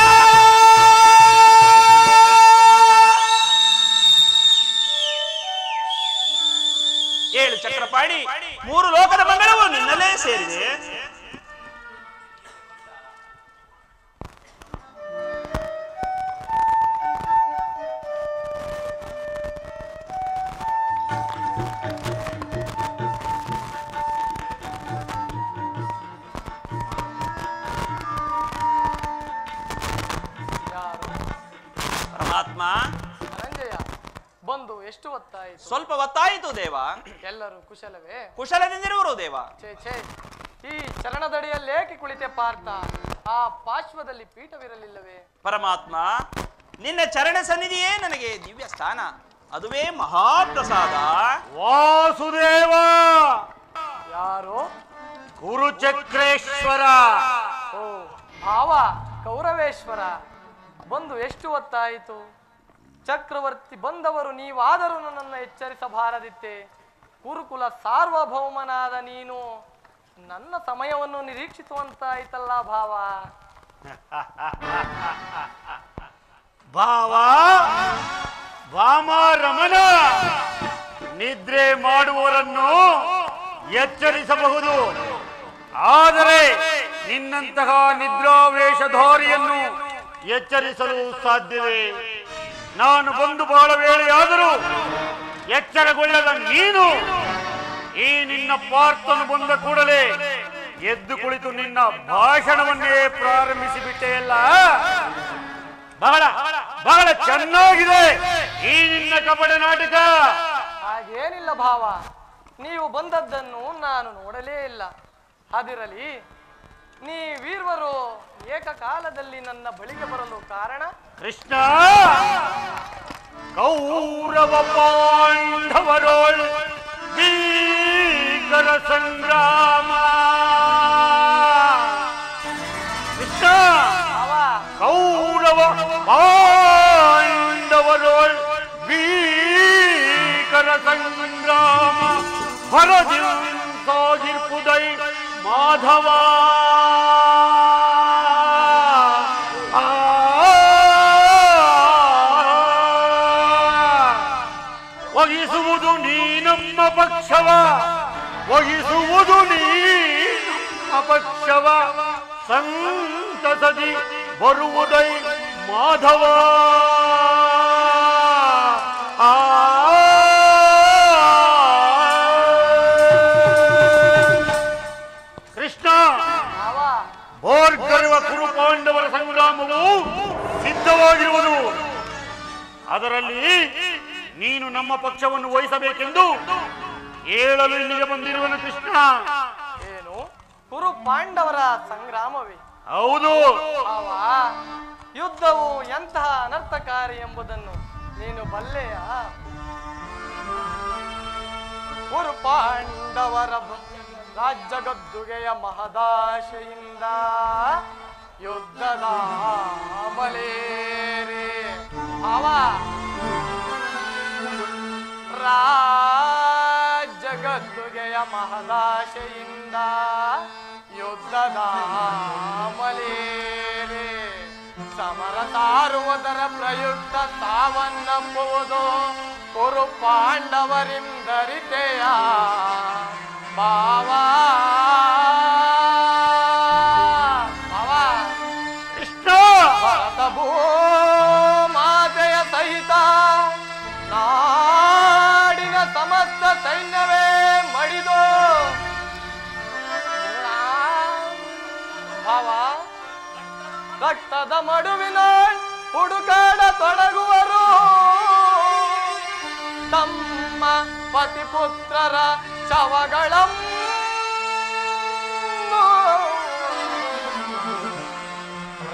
ಏಳು ಚಕ್ರಪಾಣಿ ಮೂರು ಲೋಕದ ಮಂಗಳವು ನಿನ್ನಲ್ಲೇ ಸೇರಿದೆ. ಪರಮಾತ್ಮ ಧನಂಜಯ ಬಂದು ಎಷ್ಟು ಹೊತ್ತಾಯಿತು? ಸ್ವಲ್ಪ ಹೊತ್ತಾಯಿತು ದೇವ. ಎಲ್ಲರೂ ಕುಶಲವೇ? ಕುಶಲದಿಂದಿರುವರು ದೇವ. ಛೇ ಛೇ, ಈ ಚರಣದಡಿಯಲ್ಲೇಕೆ ಕುಳಿತೆ ಪಾರ್ಥ? ಆ ಪಾರ್ಶ್ವದಲ್ಲಿ ಪೀಠವಿರಲಿಲ್ಲವೇ? ಪರಮಾತ್ಮ ನಿನ್ನ ಚರಣ ಸನ್ನಿಧಿಯೇ ನನಗೆ ದಿವ್ಯ ಸ್ಥಾನ. ಅದುವೇ ಮಹಾಪ್ರಸಾದ. ವಾಸುದೇವ ಯಾರು? ಕುರುಚಕ್ರೇಶ್ವರ. ಓ ಭಾವ ಕೌರವೇಶ್ವರ, ಬಂದು ಎಷ್ಟು ಹೊತ್ತಾಯಿತು? ಚಕ್ರವರ್ತಿ ಬಂದವರು ನೀವಾದರೂ ನನ್ನನ್ನು ಎಚ್ಚರಿಸಬಾರದಿತ್ತೆ. ಕುರುಕುಲ ಸಾರ್ವಭೌಮನಾದ ನೀನು ನನ್ನ ಸಮಯವನ್ನು ನಿರೀಕ್ಷಿಸುವಂತಾಯ್ತಲ್ಲ ಭಾವ. ಭಾವ ವಾಮ ರಮಣ, ನಿದ್ರೆ ಮಾಡುವವರನ್ನು ಎಚ್ಚರಿಸಬಹುದು, ಆದರೆ ನಿನ್ನಂತಹ ನಿದ್ರಾವೇಶಧಾರಿಯನ್ನು ಎಚ್ಚರಿಸಲು ಸಾಧ್ಯವೇ? ನಾನು ಬಂದು ಬಹಳ ವೇಳೆಯಾದರೂ ಎಚ್ಚರಗೊಳ್ಳದ ನೀನು ಈ ನಿನ್ನ ಪಾರ್ಥನು ಬಂದ ಕೂಡಲೇ ಎದ್ದು ಕುಳಿತು ನಿನ್ನ ಭಾಷಣವನ್ನೇ ಪ್ರಾರಂಭಿಸಿಬಿಟ್ಟೆಯಲ್ಲ. ಬಹಳ ಬಹಳ ಚೆನ್ನಾಗಿದೆ ಈ ನಿನ್ನ ಕಪಟ ನಾಟಕ. ಹಾಗೇನಿಲ್ಲ ಭಾವ, ನೀವು ಬಂದದ್ದನ್ನು ನಾನು ನೋಡಲೇ ಇಲ್ಲ. ಅದಿರಲಿ, ನೀವೀರ್ವರು ಏಕಕಾಲದಲ್ಲಿ ನನ್ನ ಬಳಿಗೆ ಬರಲು ಕಾರಣ? ಕೃಷ್ಣ, ಕೌರವ ಪಾಂಡವರೋಳ್ ಭೀಕರ ಸಂಗ್ರಾಮ. ಕೃಷ್ಣ, ಭಾವ ಕೌರವ ಪಾಂಡವರೋಳ್ ಭೀಕರ ಹೊರದಿರುಪುದೈ ಮಾಧವ ವಹಿಸುವುದು ನೀ ನಮ್ಮ ಪಕ್ಷವ, ವಹಿಸುವುದು ನೀ ಅಪಕ್ಷವ, ಸಂತಸದಿ ಬರುವುದೈ ಮಾಧವ. ಕೃಷ್ಣ, ಭೋರ್ಗರ್ವ ಕುರು ಪಾಂಡವರ ಸಂಗ್ರಾಮವು ಸಿದ್ಧವಾಗಿರುವುದು. ಅದರಲ್ಲಿ ನೀನು ನಮ್ಮ ಪಕ್ಷವನ್ನು ವಹಿಸಬೇಕೆಂದು ಹೇಳಲು ಇಲ್ಲಿಗೆ ಬಂದಿರುವನು ಕೃಷ್ಣ. ಏನು ಕುರು ಪಾಂಡವರ ಸಂಗ್ರಾಮವೇ? ಹೌದು. ಯುದ್ಧವು ಎಂತಹ ಅನರ್ಥಕಾರಿ ಎಂಬುದನ್ನು ನೀನು ಬಲ್ಲೆಯ? ಕುರು ಪಾಂಡವರ ರಾಜ್ಯ ಗದ್ದುಗೆಯ ಮಹದಾಶೆಯಿಂದ ಯುದ್ಧದ ಮಲೇರೆ ರಾಜ್ಯ ಗದ್ದುಗೆಯ ಮಹದಾಶೆಯಿಂದ ಯುದ್ಧದ ಮಲೇರೆ ಸಮರ ಸಾರುವುದರ ಪ್ರಯುಕ್ತ ಸಾವನ್ನಪ್ಪುವುದು ಕುರು ಪಾಂಡವರಿಂದರಿತೆಯ ಭಾವ. ಕೃಷ್ಣ, ಭರತ ಭೂಮಾತೆಯ ಸಹಿತ ನಾಡಿನ ಸಮಸ್ತ ಸೈನ್ಯವೇ ಮಡಿದು ಭಾವ ರಕ್ತದ ಮಡುವಿನ ಹುಡುಕಾಡ ತೊಡಗುವರು ತಮ್ಮ ಪತಿಪುತ್ರರ ಶವಗಳನ್ನು.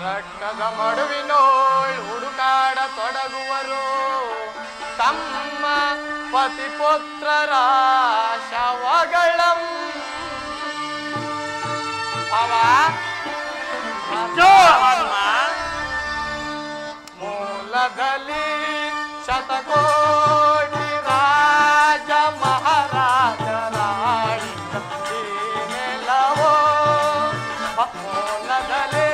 ರಕ್ತದ ಮಡುವಿನೋಳ್ ಹುಡುಕಾಡ ತೊಡಗುವರು ತಮ್ಮ ಪತಿಪುತ್ರರ ಶವಗಳಂ. ಮೂಲದಲ್ಲಿ ಶತಕೋಟಿ ರಾಜ ಮಹಾರಾಜರಾಳಿನೆಲ್ಲವೋ ಮೂಲದಲ್ಲಿ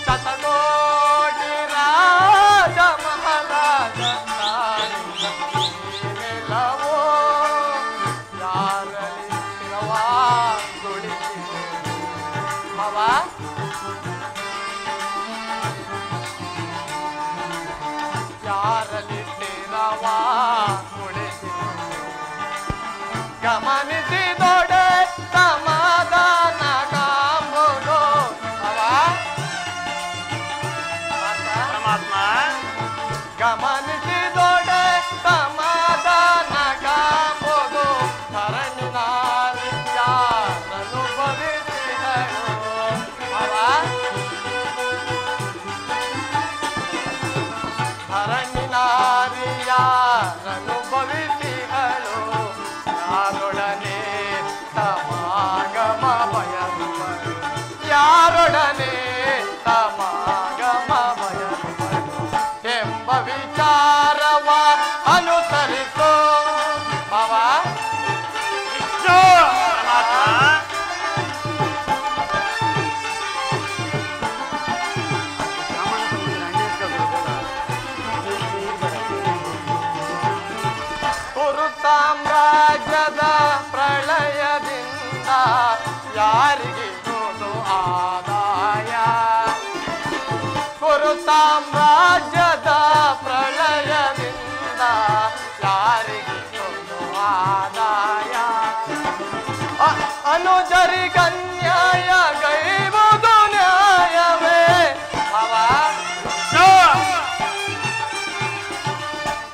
ಶತಕೋಟಿ ರಾಜ ಮಹಾರಾಜರಾಳಿನೆಲ್ಲವೋ ಯಾರಲ್ಲಿ ಸ್ಥಿರವಾಗುಳಿಸಿ ಯಾರಲ್ಲಿ ಸ್ಥಿರವಾಗುಳಿಸಿ ಗಮನಿಸಿದೊಡೆ ಸಮಾಧಾನ ಕಾಂಬುದು ಪರಮಾತ್ಮ, ಗಮನಿಸಿದೊಡೆ ಸಮಾಧಾನ ಕಾಂಬುದು ಧರಣಿನಾರಿಯಾರನುಭವಿಸಿದಳು ಧರಣಿನಾರಿಯಾರನುಭವಿಸಿದಳು ಯಾರೊಡನೆ ಸಮಾಗಮ ಬಯಸುವರು ಯಾರೊಡನೆ ಸಮಾಗಮ ಬಯಸುವರು ಎಂಬ ವಿಚಾರವ ಅನುಸರಿಸೋ ಭವ. ಕುರು ಸಾಮ್ರಾಜ್ಯದ ಪ್ರಳಯದಿಂದ ಯಾರಿಗೆ ನೋಡು ಆದಾಯ? ಕುರು ಸಾಮ್ರಾಜ್ಯದ ಪ್ರಳಯದಿಂದ ಯಾರಿಗೆ ನೋಡು ಆದಾಯ? ಅನುಜರಿಗನ್ಯಾಯ ಗೈವುದು ನ್ಯಾಯವೇ ಅವ?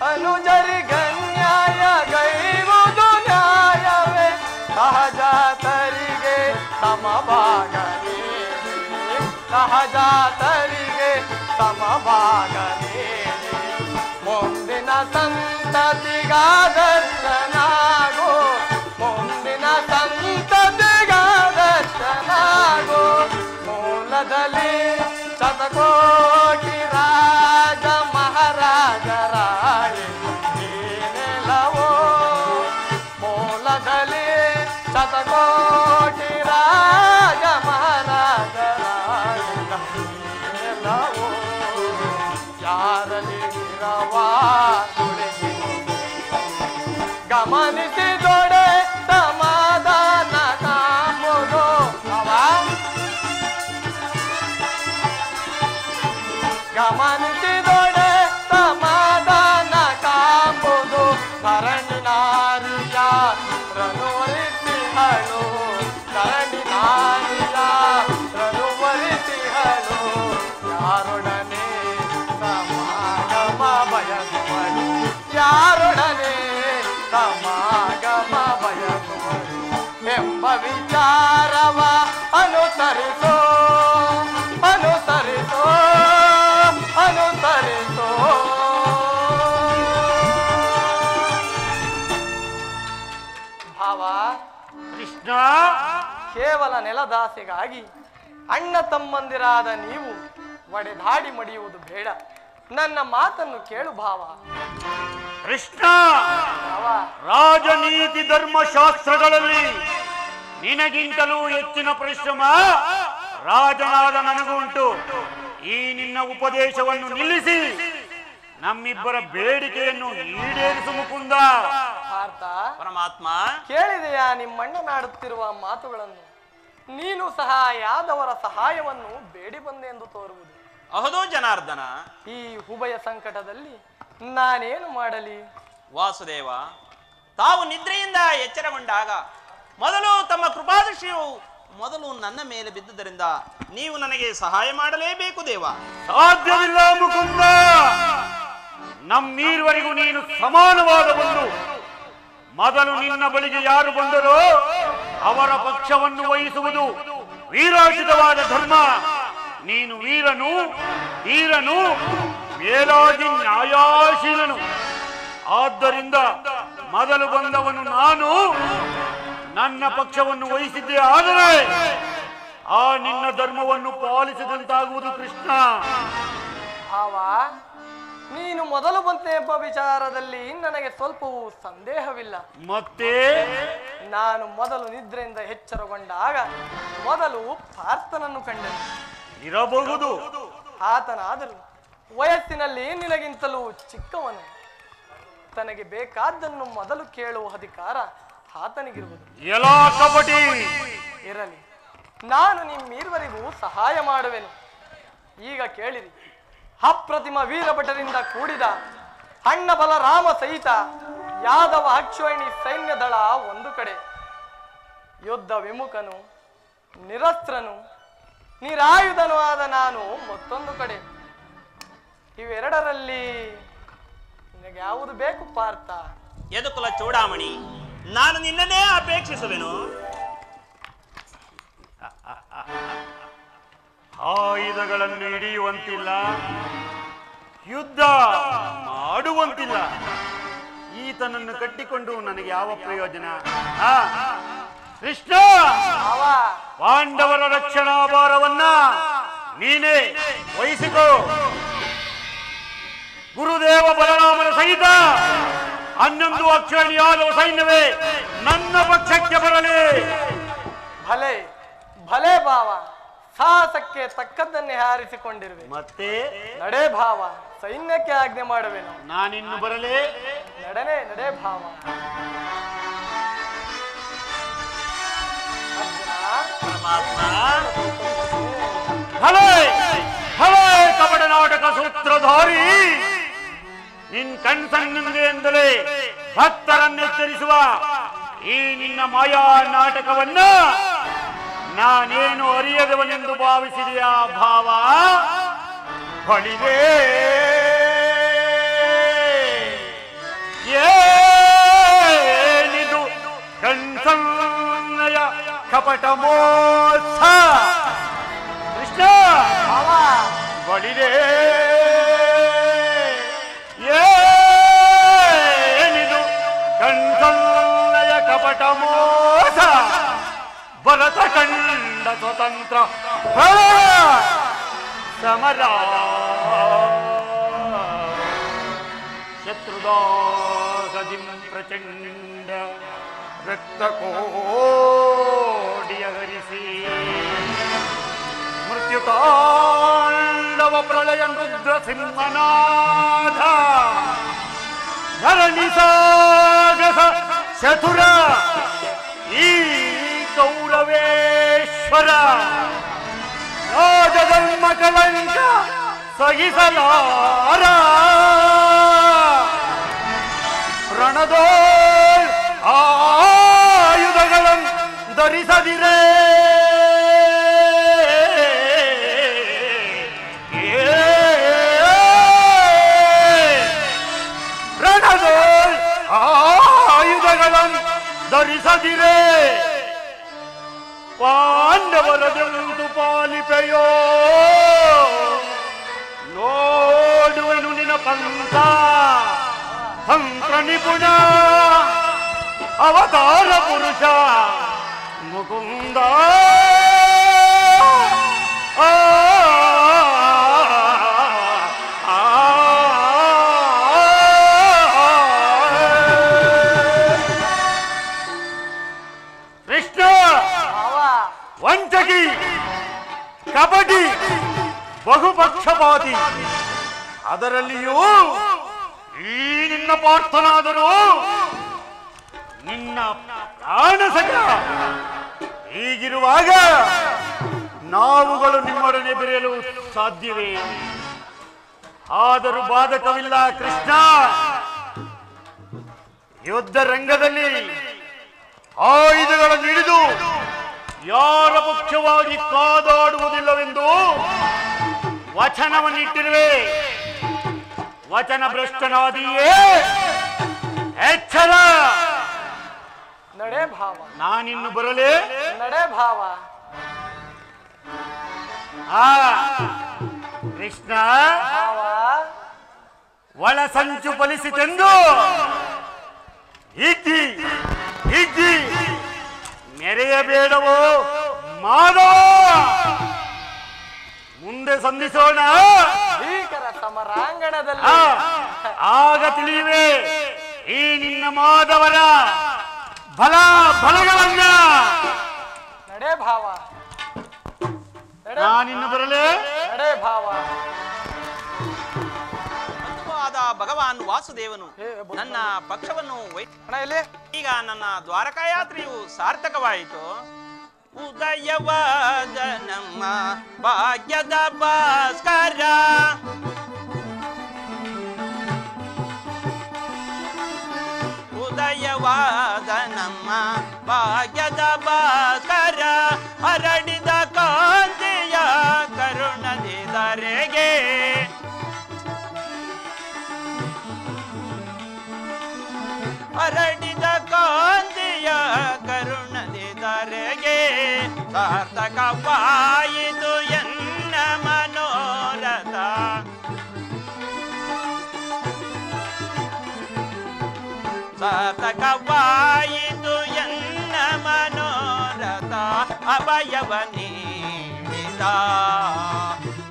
ಅನುಜರಿಗನ್ಯಾಯ ಗೈವುದು ನ್ಯಾಯವೇ? ಸಹಜಾತರಿಗೆ ಸಮಭಾಗ ನೀಡಿ, ಸಹಜಾತರಿಗೆ ಸಮಭಾಗ ನೀಡಿ ಮುಂದಿನ ಸಂತತಿಗಾದರ್ಶನಾಗೋ, ಮುಂದಿನ ಸಂತತಿಗಾದರ್ಶನಾಗೋ. ಮೂಲದಲ್ಲಿ ಶತಕೋಟಿ ರಾಜ ಮಹಾರಾಜರಾಳಿ ನೀನೆಲ್ಲವೋ ಮೂಲದಲ್ಲಿ ಗಮನಿಸಿದೊಡೆ ಸಮಾಧಾನ ಕಾಂಬುದು ಧರಣಿನಾರಿಯ ರನುವರಿಸಿಹಳು ಧರಣಿನಾರಿಯ ರನುವರಿಸಿಹಳು ಯಾರೊಡನೆ ಸಮಾಗಮ ಬಯಸುವಳು ಯಾರೊಡನೆ ಸಮಾಗಮ ಬಯಸುವಳು ಎಂಬ ವಿಚಾರವ ಅನುಸರಿಸೋ ಅನುಸರಿಸೋ ಅನುಸರಿಸೋ ಭಾವ ಕೃಷ್ಣ ಕೇವಲ ನೆಲದಾಸೆಗಾಗಿ ಅಣ್ಣ ತಮ್ಮಂದಿರಾದ ನೀವು ಒಡೆದಾಡಿ ಮಡಿಯುವುದು ಬೇಡ ನನ್ನ ಮಾತನ್ನು ಕೇಳು ಭಾವ ಕೃಷ್ಣ ಭಾವ ರಾಜನೀತಿ ಧರ್ಮಶಾಸ್ತ್ರಗಳಲ್ಲಿ ನಿನಗಿಂತಲೂ ಹೆಚ್ಚಿನ ಪರಿಶ್ರಮ ರಾಜನಾದ ನನಗೂ ಉಂಟು. ಈ ನಿನ್ನ ಉಪದೇಶವನ್ನು ನಿಲ್ಲಿಸಿ ನಮ್ಮಿಬ್ಬರ ಬೇಡಿಕೆಯನ್ನು ಈಡೇರಿಸು ಮುಕುಂದ. ಭಾರತ ಪರಮಾತ್ಮ, ಕೇಳಿದೆಯಾ ನಿಮ್ಮಣ್ಣನಾಡುತ್ತಿರುವ ಮಾತುಗಳನ್ನು? ನೀನು ಸಹ ಯಾದವರ ಸಹಾಯವನ್ನು ಬೇಡಿ ಬಂದೆ ಎಂದು ತೋರುವುದು. ಹೌದು ಜನಾರ್ದನ. ಈ ಉಭಯ ಸಂಕಟದಲ್ಲಿ ನಾನೇನು ಮಾಡಲಿ? ವಾಸುದೇವ, ತಾವು ನಿದ್ರೆಯಿಂದ ಎಚ್ಚರಗೊಂಡಾಗ ಮೊದಲು ತಮ್ಮ ಕೃಪಾದೃಷ್ಟಿಯು ಮೊದಲು ನನ್ನ ಮೇಲೆ ಬಿದ್ದುದರಿಂದ ನೀವು ನನಗೆ ಸಹಾಯ ಮಾಡಲೇಬೇಕು ದೇವ. ಸಾಧ್ಯವಿಲ್ಲ ಮುಕುಂದ. ನಮ್ಮೀರುವರೆಗೂ ನೀನು ಸಮಾನವಾದ ಬಂದು ಮೊದಲು ನಿನ್ನ ಬಳಿಗೆ ಯಾರು ಬಂದರೋ ಅವರ ಪಕ್ಷವನ್ನು ವಹಿಸುವುದು ವೀರಾರ್ಜಿತವಾದ ಧರ್ಮ. ನೀನು ವೀರನು, ಧೀರನು, ಮೇಲಾಗಿ ನ್ಯಾಯಾಶೀಲನು. ಆದ್ದರಿಂದ ಮೊದಲು ಬಂದವನು ನಾನು. ನನ್ನ ಪಕ್ಷವನ್ನು ವಹಿಸಿದ್ದೇ ಆದರೆ ಆ ನಿನ್ನ ಧರ್ಮವನ್ನು ಪಾಲಿಸಿದಂತಾಗುವುದು ಕೃಷ್ಣ. ಭಾವ, ನೀನು ಮೊದಲು ಬಂತೆ ಎಂಬ ವಿಚಾರದಲ್ಲಿ ನನಗೆ ಸ್ವಲ್ಪವೂ ಸಂದೇಹವಿಲ್ಲ. ಮತ್ತೆ ನಾನು ಮೊದಲು ನಿದ್ರೆಯಿಂದ ಎಚ್ಚರಗೊಂಡಾಗ ಮೊದಲು ಪಾರ್ಥನನ್ನು ಕಂಡೆನು. ಇರಬಹುದು. ಆತನಾದರೂ ವಯಸ್ಸಿನಲ್ಲಿ ನಿನಗಿಂತಲೂ ಚಿಕ್ಕವನು. ತನಗೆ ಬೇಕಾದ್ದನ್ನು ಮೊದಲು ಕೇಳುವ ಅಧಿಕಾರ ಆತನಿಗಿರುವುದು. ಎಲ್ಲಾ ಕಪಟಿ ಇರಲಿ, ನಾನು ನಿಮ್ಮಿರುವರಿಗೂ ಸಹಾಯ ಮಾಡುವೆನು. ಈಗ ಕೇಳಿರಿ. ಅಪ್ರತಿಮ ವೀರಭಟರಿಂದ ಕೂಡಿದ ಅಣ್ಣ ಬಲರಾಮ ಸಹಿತ ಯಾದವ ಅಕ್ಷೋಹಿಣಿ ಸೈನ್ಯ ದಳ ಒಂದು ಕಡೆ, ಯುದ್ಧ ವಿಮುಖನು, ನಿರಸ್ತ್ರನು, ನಿರಾಯುಧನೂ ಆದ ನಾನು ಮತ್ತೊಂದು ಕಡೆ. ಇವೆರಡರಲ್ಲಿ ನಿನಗೆ ಯಾವುದು ಬೇಕು ಪಾರ್ಥ? ಯದುಕುಲ ಚೂಡಾಮಣಿ, ನಾನು ನಿನ್ನನ್ನೇ ಅಪೇಕ್ಷಿಸುವೆನು. ಆಯುಧಗಳನ್ನು ಹಿಡಿಯುವಂತಿಲ್ಲ, ಯುದ್ಧ ಮಾಡುವಂತಿಲ್ಲ. ಈತನನ್ನು ಕಟ್ಟಿಕೊಂಡು ನನಗೆ ಯಾವ ಪ್ರಯೋಜನ? ಕೃಷ್ಣ, ಅವ ಪಾಂಡವರ ರಕ್ಷಣಾ ಭಾರವನ್ನ ನೀನೇ ವಹಿಸಿಕೋ. ಗುರುದೇವ ಬಲರಾಮನ ಸಹಿತ 11 ಅಕ್ಷೋಹಿಣಿಯಾದವ ಸೈನ್ಯವೇ ನನ್ನ ಪಕ್ಷಕ್ಕೆ ಬರಲಿ. ಭಲೆ ಭಲೆ ಭಾವ, ಸಾಹಸಕ್ಕೆ ತಕ್ಕದ್ದನ್ನೇ ಹಾರಿಸಿಕೊಂಡಿರುವೆ. ಮತ್ತೆ ನಡೆ ಭಾವ, ಸೈನ್ಯಕ್ಕೆ ಆಜ್ಞೆ ಮಾಡುವೆನು. ನಾನಿನ್ನು ಬರಲೇ? ನಡೆ ಭಾವ. ಪರಮಾತ್ಮ, ಹಲೇ ಹಲೇ ಕಪಟ ನಾಟಕ ಸೂತ್ರಧಾರಿ, ನಿನ್ ಕಣ್ಸನ್ನಿಂದಲೇ ಭಕ್ತರನ್ನೆಚ್ಚರಿಸುವ ಈ ನಿನ್ನ ಮಾಯಾ ನಾಟಕವನ್ನ ನಾನೇನು ಅರಿಯದವನೆಂದು ಭಾವಿಸಿದೆಯಾ ಭಾವ? ಹೊಳಿವೆ ಏನಿದು ಕಣ್ಸನ್ನಯ ಕಪಟ ಮೋಸ? ಕೃಷ್ಣ, ಹೊಳಿವೆ ಏನಿದು ಕಣ್ಸನ್ನಯ ಕಪಟ ಮೋಸ? ಭರತ ಕಂಡ ಸ್ವತಂತ್ರ ಸಮರ ಶತ್ರುದಾಸದಿಂ ಪ್ರಚಂಡ ರಕ್ತ ಕೋಡಿಯ ಹರಿಸಿ ಮೃತ್ಯುತಾಂಡವ ಪ್ರಳಯ ರುದ್ರ ಸಿಂಹನಾಥ ಧರಣಿ ಸಾಗಸ ಚತುರ ಈ ಕೌರವೇಶ್ವರ ರಾಜಧರ್ಮ ಕಳಂಕ ಸಹಿಸಲಾರ ರಣದೋ ಆಯುಧಗಳನ್ನು ಧರಿಸದಿರೇ ರಣದೋ ಆಯುಧಗಳನ್ನು ಧರಿಸದಿರೇ ಪಾಂಡವರದೆಂದು ಪಾಲಿಪೆಯೋ ನೋಡುವೆನು ನಿನ ಪಂಥ ತಂತ್ರ ನಿಪುಣ ಅವತಾರ ಪುರುಷ ಮುಕುಂದ ಕೃಷ್ಣ ವಂಚಕಿ ಕಬಡ್ಡಿ ಬಹುಪಕ್ಷಪಾತಿ ಅದರಲ್ಲಿಯೂ ಈ ನಿನ್ನ ಪಾರ್ಥನಾದರೂ ನಿನ್ನ ಪ್ರಾಣಸಕ ಹೀಗಿರುವಾಗ ನಾವುಗಳು ನಿಮ್ಮೊಡನೆ ಬೆರೆಯಲು ಸಾಧ್ಯವೇ? ಆದರೂ ಬಾಧಕವಿಲ್ಲ ಕೃಷ್ಣ. ಯುದ್ಧ ರಂಗದಲ್ಲಿ ಆಯುಧಗಳನ್ನು ಹಿಡಿದು ಯಾರ ಪಕ್ಷವಾಗಿ ಕಾದಾಡುವುದಿಲ್ಲವೆಂದು ವಚನವನ್ನಿಟ್ಟಿರುವೆ. ವಚನ ಭ್ರಷ್ಟನಾದಿಯೇ ಎಚ್ಚರ. ನಡೆ ಭಾವ, ನಾನಿನ್ನು ಬರಲೇ? ನಡೆ ಭಾವ. ಕೃಷ್ಣ ಭಾವ ಒಳ ಸಂಚು ಫಲಿಸಿತೆಂದು ಹಿಗ್ಗಿ ಹಿಗ್ಗಿ ಮೆರೆಯಬೇಡವೋ ಮಾಧವ? ಮುಂದೆ ಸಂಧಿಸೋಣ. ಭೀಕರ ಸಮರಾಂಗಣದಲ್ಲಿ ಆಗ ತಿಳಿಯುವೆ ಈ ನಿನ್ನ ಮಾಧವರ ಬಲಗಳನ್ನ. ನಡೆ ಭಾವ, ನಾನಿನ್ನು ಬರಲೇ? ನಡೆ ಭಾವ. ಬಂಧುವಾದ ಭಗವಾನ್ ವಾಸುದೇವನು ನನ್ನ ಪಕ್ಷವನ್ನು ಈಗ ನನ್ನ ದ್ವಾರಕಾ ಯಾತ್ರೆಯು ಸಾರ್ಥಕವಾಯಿತು. ಉದಯವಾದ ನಮ್ಮ ಭಾಗ್ಯದ ಭಾಸ್ಕರ, ಉದಯವಾದ ನಮ್ಮ ಭಾಗ್ಯದ ಭಾಸ್ಕರ, ಹರಡಿದ ಕಾಂತಿಯ ಕರುಣದಿ ಧರೆಗೆ, ಹರಡಿದ ಕಾಂತಿಯ ಕರುಣದಿ ಧರೆಗೆ, ಸಾರ್ಥಕವಾಯಿತು ಎನ್ನ ಮನೋರಥ, ಸಾರ್ಥಕವಾಯಿತು ಎನ್ನ ಮನೋರಥ. ಅಭಯವ ನೀಡಿದ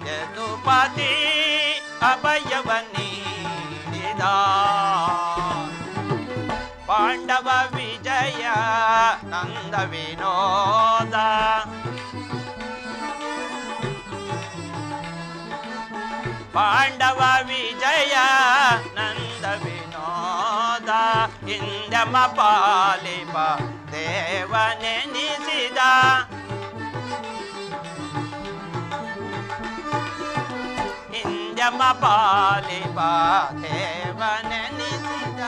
ಯದುಪತಿ, ಅಭಯವ ನೀಡಿದ ಪಾಂಡವ ವಿಜಯ ನಂದ ವಿನೋದ, ಪಾಂಡವ ವಿಜಯ ನಂದ ವಿನೋದ, ಇಂದಮ ಪಾಲಿಪ ದೇವನೆನಿಸಿದ, ಇಂದಮ ಪಾಲಿಪ ದೇವನೆನಿಸಿದ,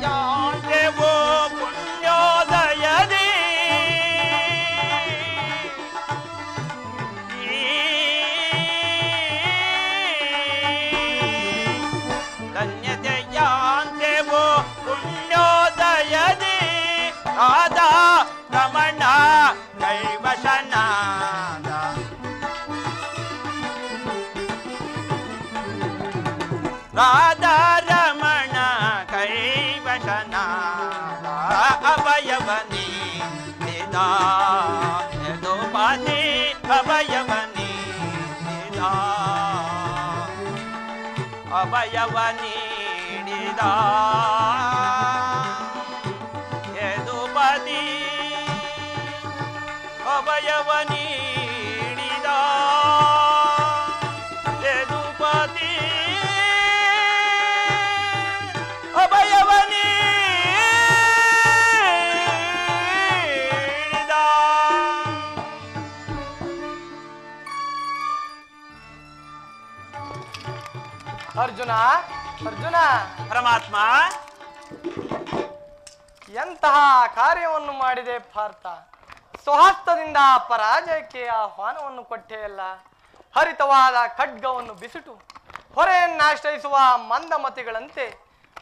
ಯಾದೇವೋ ಪುಣ್ಯೋದಯದಿ ಧನ್ಯತೆಯಾಂದೇವೋ ಪುಣ್ಯೋದಯದಿ, ರಾಧಾ ರಮಣ ಕೈವಶನಾದ, ರಾಧಾ ರಮಣ ಕೈವಶನಾದ, ಅಭಯವ ನೀಡಿದ ಯದುಪತಿ, ಅಭಯವ ನೀಡಿದ, ಅಭಯವ ನೀಡಿದ ಯದುಪತಿ, ಅಭಯವ ನೀಡಿದ ಯದುಪತಿ, ಅಭಯವ ನೀಡಿದ. ಅರ್ಜುನ ಅರ್ಜುನ, ಪರಮಾತ್ಮ, ಎಂತಹ ಕಾರ್ಯವನ್ನು ಮಾಡಿದೆ ಪಾರ್ಥ. ಸ್ವಹಸ್ತದಿಂದ ಪರಾಜಯಕ್ಕೆ ಆಹ್ವಾನವನ್ನು ಕೊಟ್ಟೆಯಲ್ಲ. ಹರಿತವಾದ ಖಡ್ಗವನ್ನು ಬಿಸಿಟು ಹೊರೆಯನ್ನಾಶ್ರಯಿಸುವ ಮಂದಮತಿಗಳಂತೆ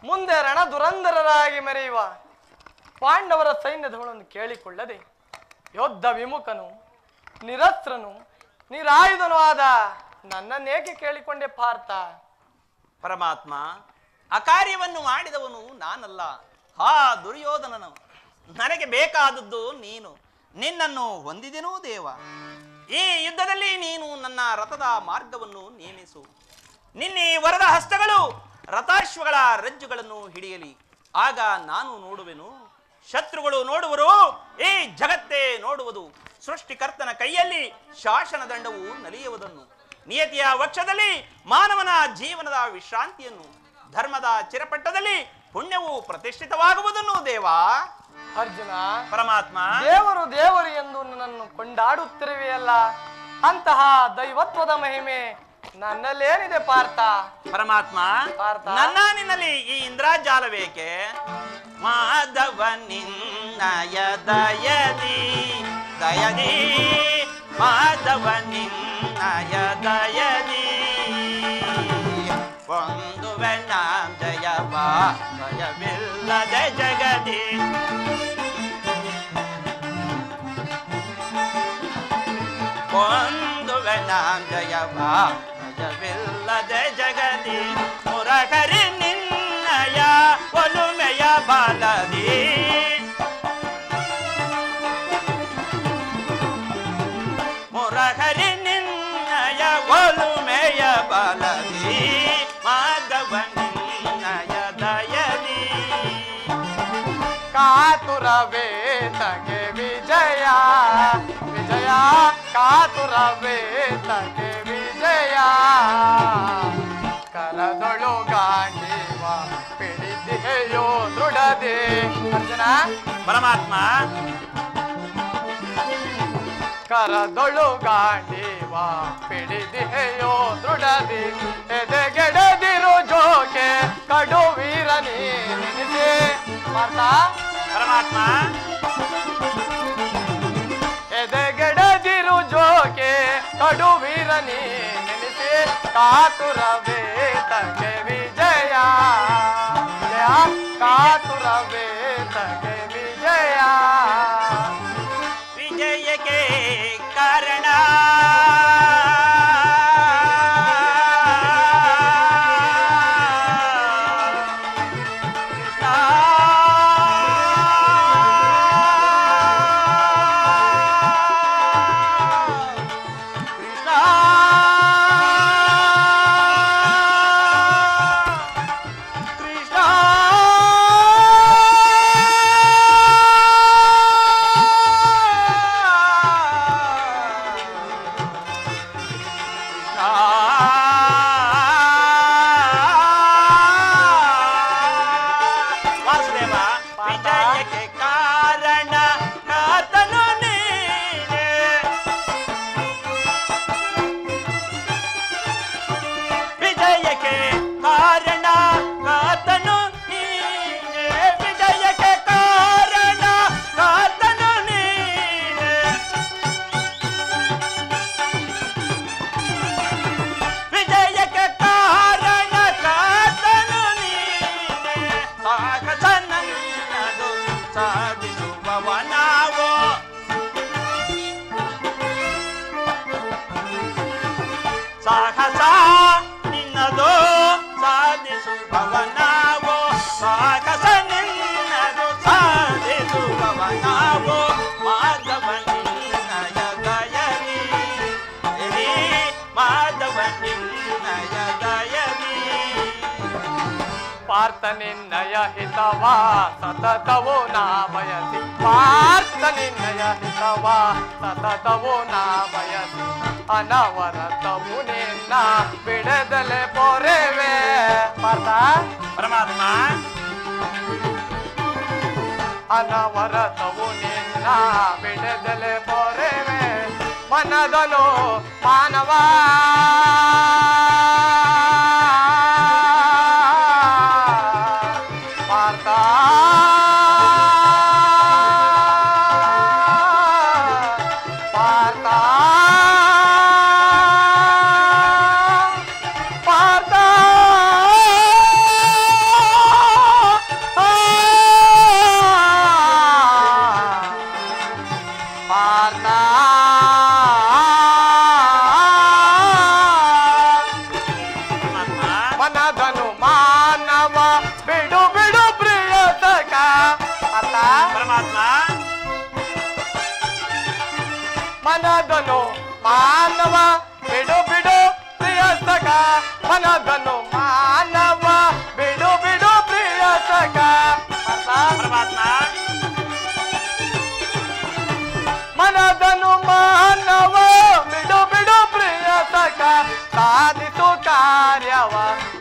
ಮುಂದೆ ರಣದುರಂಧರರಾಗಿ ಮೆರೆಯುವ ಪಾಂಡವರ ಸೈನ್ಯದವಳನ್ನು ಕೇಳಿಕೊಳ್ಳದೆ ಯೋದ್ಧ ವಿಮುಖನು, ನಿರಸ್ತ್ರನು, ನಿರಾಯುಧನೂ ಆದ ನನ್ನನ್ನೇಕೆ ಕೇಳಿಕೊಂಡೆ ಪಾರ್ಥ? ಪರಮಾತ್ಮ, ಆ ಕಾರ್ಯವನ್ನು ಮಾಡಿದವನು ನಾನಲ್ಲ, ಹಾ ದುರ್ಯೋಧನನು. ನನಗೆ ಬೇಕಾದದ್ದು ನೀನು. ನಿನ್ನನ್ನು ಹೊಂದಿದೆನೂ ದೇವ. ಈ ಯುದ್ಧದಲ್ಲಿ ನೀನು ನನ್ನ ರಥದ ಮಾರ್ಗವನ್ನು ನೇಮಿಸು. ನಿನ್ನೆ ವರದ ಹಸ್ತಗಳು ರಥಾಶ್ವಗಳ ರಜ್ಜುಗಳನ್ನು ಹಿಡಿಯಲಿ. ಆಗ ನಾನು ನೋಡುವೆನು, ಶತ್ರುಗಳು ನೋಡುವರು, ಈ ಜಗತ್ತೇ ನೋಡುವುದು. ಸೃಷ್ಟಿಕರ್ತನ ಕೈಯಲ್ಲಿ ಶಾಸನ ದಂಡವು ನಲಿಯುವುದನ್ನು, ನಿಯತಿಯ ವಕ್ಷದಲ್ಲಿ ಮಾನವನ ಜೀವನದ ವಿಶ್ರಾಂತಿಯನ್ನು, ಧರ್ಮದ ಚಿರಪಟ್ಟದಲ್ಲಿ ಪುಣ್ಯವು ಪ್ರತಿಷ್ಠಿತವಾಗುವುದನ್ನು ದೇವಾ. ಅರ್ಜುನ, ಪರಮಾತ್ಮ, ದೇವರು ದೇವರು ಎಂದು ನನ್ನನ್ನು ಕೊಂಡಾಡುತ್ತಿರುವೆಯಲ್ಲ, ಅಂತಹ ದೈವತ್ವದ ಮಹಿಮೆ ನನ್ನಲ್ಲೇನಿದೆ ಪಾರ್ಥ? ಪರಮಾತ್ಮ, ಪಾರ್ಥ, ನನ್ನ ನಿನ್ನಲ್ಲಿ ಈ ಇಂದ್ರಾಜಾಲವೇಕೆ? ಮಾಧವ ನಿನ್ನಯ ದಯದಿ ದಯದಿ, ಮಾಧವ ನಿನ್ನಯ ದಯದಿ ಒಂದುವೆ ನಾಂ ಜಯವ ಭಯವಿಲ್ಲದೆ ಜಗದಿ. ಒಂದುವೆ ನಾಂ ಜಯವ ಭಯವಿಲ್ಲದೆ ಜಗದಿ, ಮುರಹರಿ ನಿನ್ನಯ ಒಲುಮೆಯ ಬಾಲದಿ. ಮುರಹರಿ ನಿನ್ನಯ ಒಲುಮೆಯ ಬಾಲದಿ, ಮಾಧವ ನಿನ್ನಯ ದಯದಿ. ಕಾತುರವೇ ತಗೆ ವಿಜಯ ವಿಜಯ, ಕಾತುರವೇ ತಗೆ ವಿಜಯ. ಕರದೊಳು ಗಾಂಡೀವ ಪಿಡಿದೆಯೋ ದೃಢದೆ. ಅರ್ಜುನ, ಪರಮಾತ್ಮ, ಕರದೊಳು ಗಾಂಡೀವ ಪಿಡಿದೆಯೋ ದೃಢದೆ. ಎದೆಗೆಡದಿರು ಜೋಕೆ ಕಡು ವೀರನೇ ನೆನೆದೆ. ಪಾರ್ಥ, ಪರಮಾತ್ಮ, ಎದೆಗೆಡದಿರು ಜೋಕೆ ಕಡು ವೀರನೇ ನೆನೆಸಿ. ಕಾತುರವೇ ತಗೆ ವಿಜಯ ವಿಜಯ, ಕಾತುರವೇ ತಗೆ ವಿಜಯ. ವಿಜಯಕ್ಕೆ ಕಾರಣ ಸಾಹಸ ನಿನ್ನದು ಸಾಧಿಸುವವನಾವೋ, ಸಾಹಸ ನಿನ್ನದು ಸಾಧಿಸುವವನಾವೋ, ಮಾಧವ ನಿನ್ನಯ ದಯದಿ ಮಾಧವ ನಿನ್ನಯ ದಯದಿ. ಪಾರ್ಥ ನಿನ್ನಯ ಹಿತವಾ ಸತತವೋ ನಾ ಬಯಸಿ, ಪಾರ್ಥ ನಿನ್ನಯ ಹಿತವಾ ಸತತವೋ ನಾ ಬಯಸಿ. ಅನವರತವು ನಿನ್ನ ಬಿಡದಲೆ ಪೊರೆವೆ. ಪಾರ್ಥ, ಪರಮಾತ್ಮ, ಅನವರತವು ನಿನ್ನ ಬಿಡದಲೆ ಪೊರೆವೆ. ಮನದನು ಮಾನವ ಮನದನು ಮಾನವ ಬಿಡು ಬಿಡು ಪ್ರಿಯ ಸಖ ಮನದನು ಮಾನವ ಬಿಡು ಬಿಡು ಪ್ರಿಯ ಸಖ ಪರಮಾತ್ಮ ಮನದನು ಮಾನವ ಬಿಡು ಬಿಡು ಪ್ರಿಯ ಸಖ ಸಾಧಿಸು ಕಾರ್ಯವ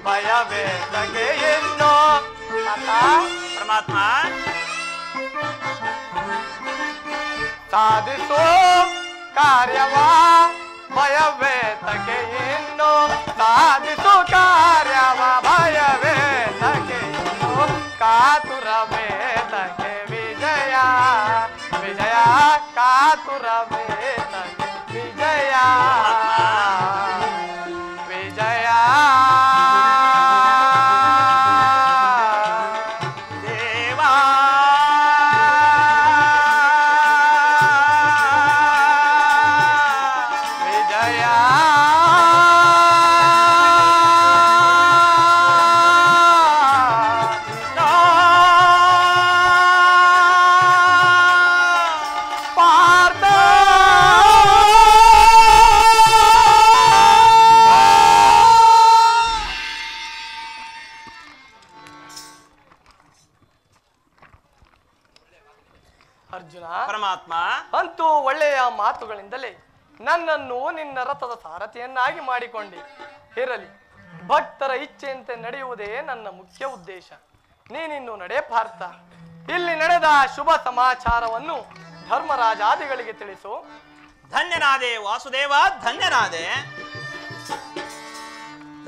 ಭಯವೇ ಸಗೆ ಎನ್ನು ಪರಮಾತ್ಮ ಸಾಧಿಸು ಕಾರ್ಯವ ಭಯವೇ ತಗೆ ಇನ್ನು ಸಾಧಿಸು ಕಾರ್ಯವ ಭಯವೇ ತಗೆ ಇನ್ನು ಕಾತುರವೇ ತಗೆ ವಿಜಯ ವಿಜಯ ಕಾತುರವೇ ತಗೆ ವಿಜಯ ವಿಜಯ ದೇವಾ ವಿಜಯ ಪಾರ್ಥ ಅರ್ಜುನ ಪರಮಾತ್ಮ ಅಂತೂ ಒಳ್ಳೆಯ ಮಾತುಗಳಿಂದಲೇ ನನ್ನನ್ನು ನಿನ್ನ ರಥದ ಸಾರಥಿಯನ್ನಾಗಿ ಮಾಡಿಕೊಂಡೆ. ಇರಲಿ, ಭಕ್ತರ ಇಚ್ಛೆಯಂತೆ ನಡೆಯುವುದೇ ನನ್ನ ಮುಖ್ಯ ಉದ್ದೇಶ. ನೀನಿನ್ನು ನಡೆ ಪಾರ್ಥ. ಇಲ್ಲಿ ನಡೆದ ಶುಭ ಸಮಾಚಾರವನ್ನು ಧರ್ಮರಾಜಾದಿಗಳಿಗೆ ತಿಳಿಸು. ಧನ್ಯನಾದೆ ವಾಸುದೇವ, ಧನ್ಯನಾದೆ.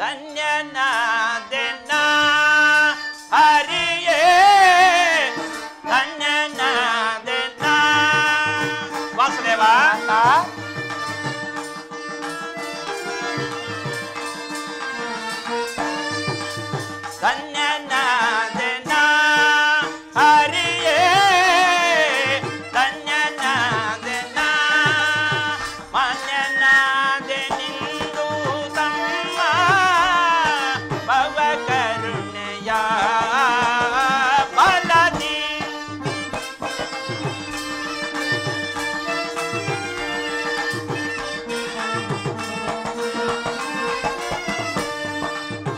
ಧನ್ಯನಾದೆ ನಾ ಹರಿಯೇ, ಧನ್ಯನಾದೆ ನಾ ವಾಸುದೇವ. ಧನ್ಯನಾದೆ ನಾ ಹರಿಯೇ, ಧನ್ಯನಾದೆ ನಾ ಮಾನ್ಯನಾದೆ ನಿಂದು ತಮ್ಮ ಭವ ಕರುಣೆಯ ಬಲದಿ.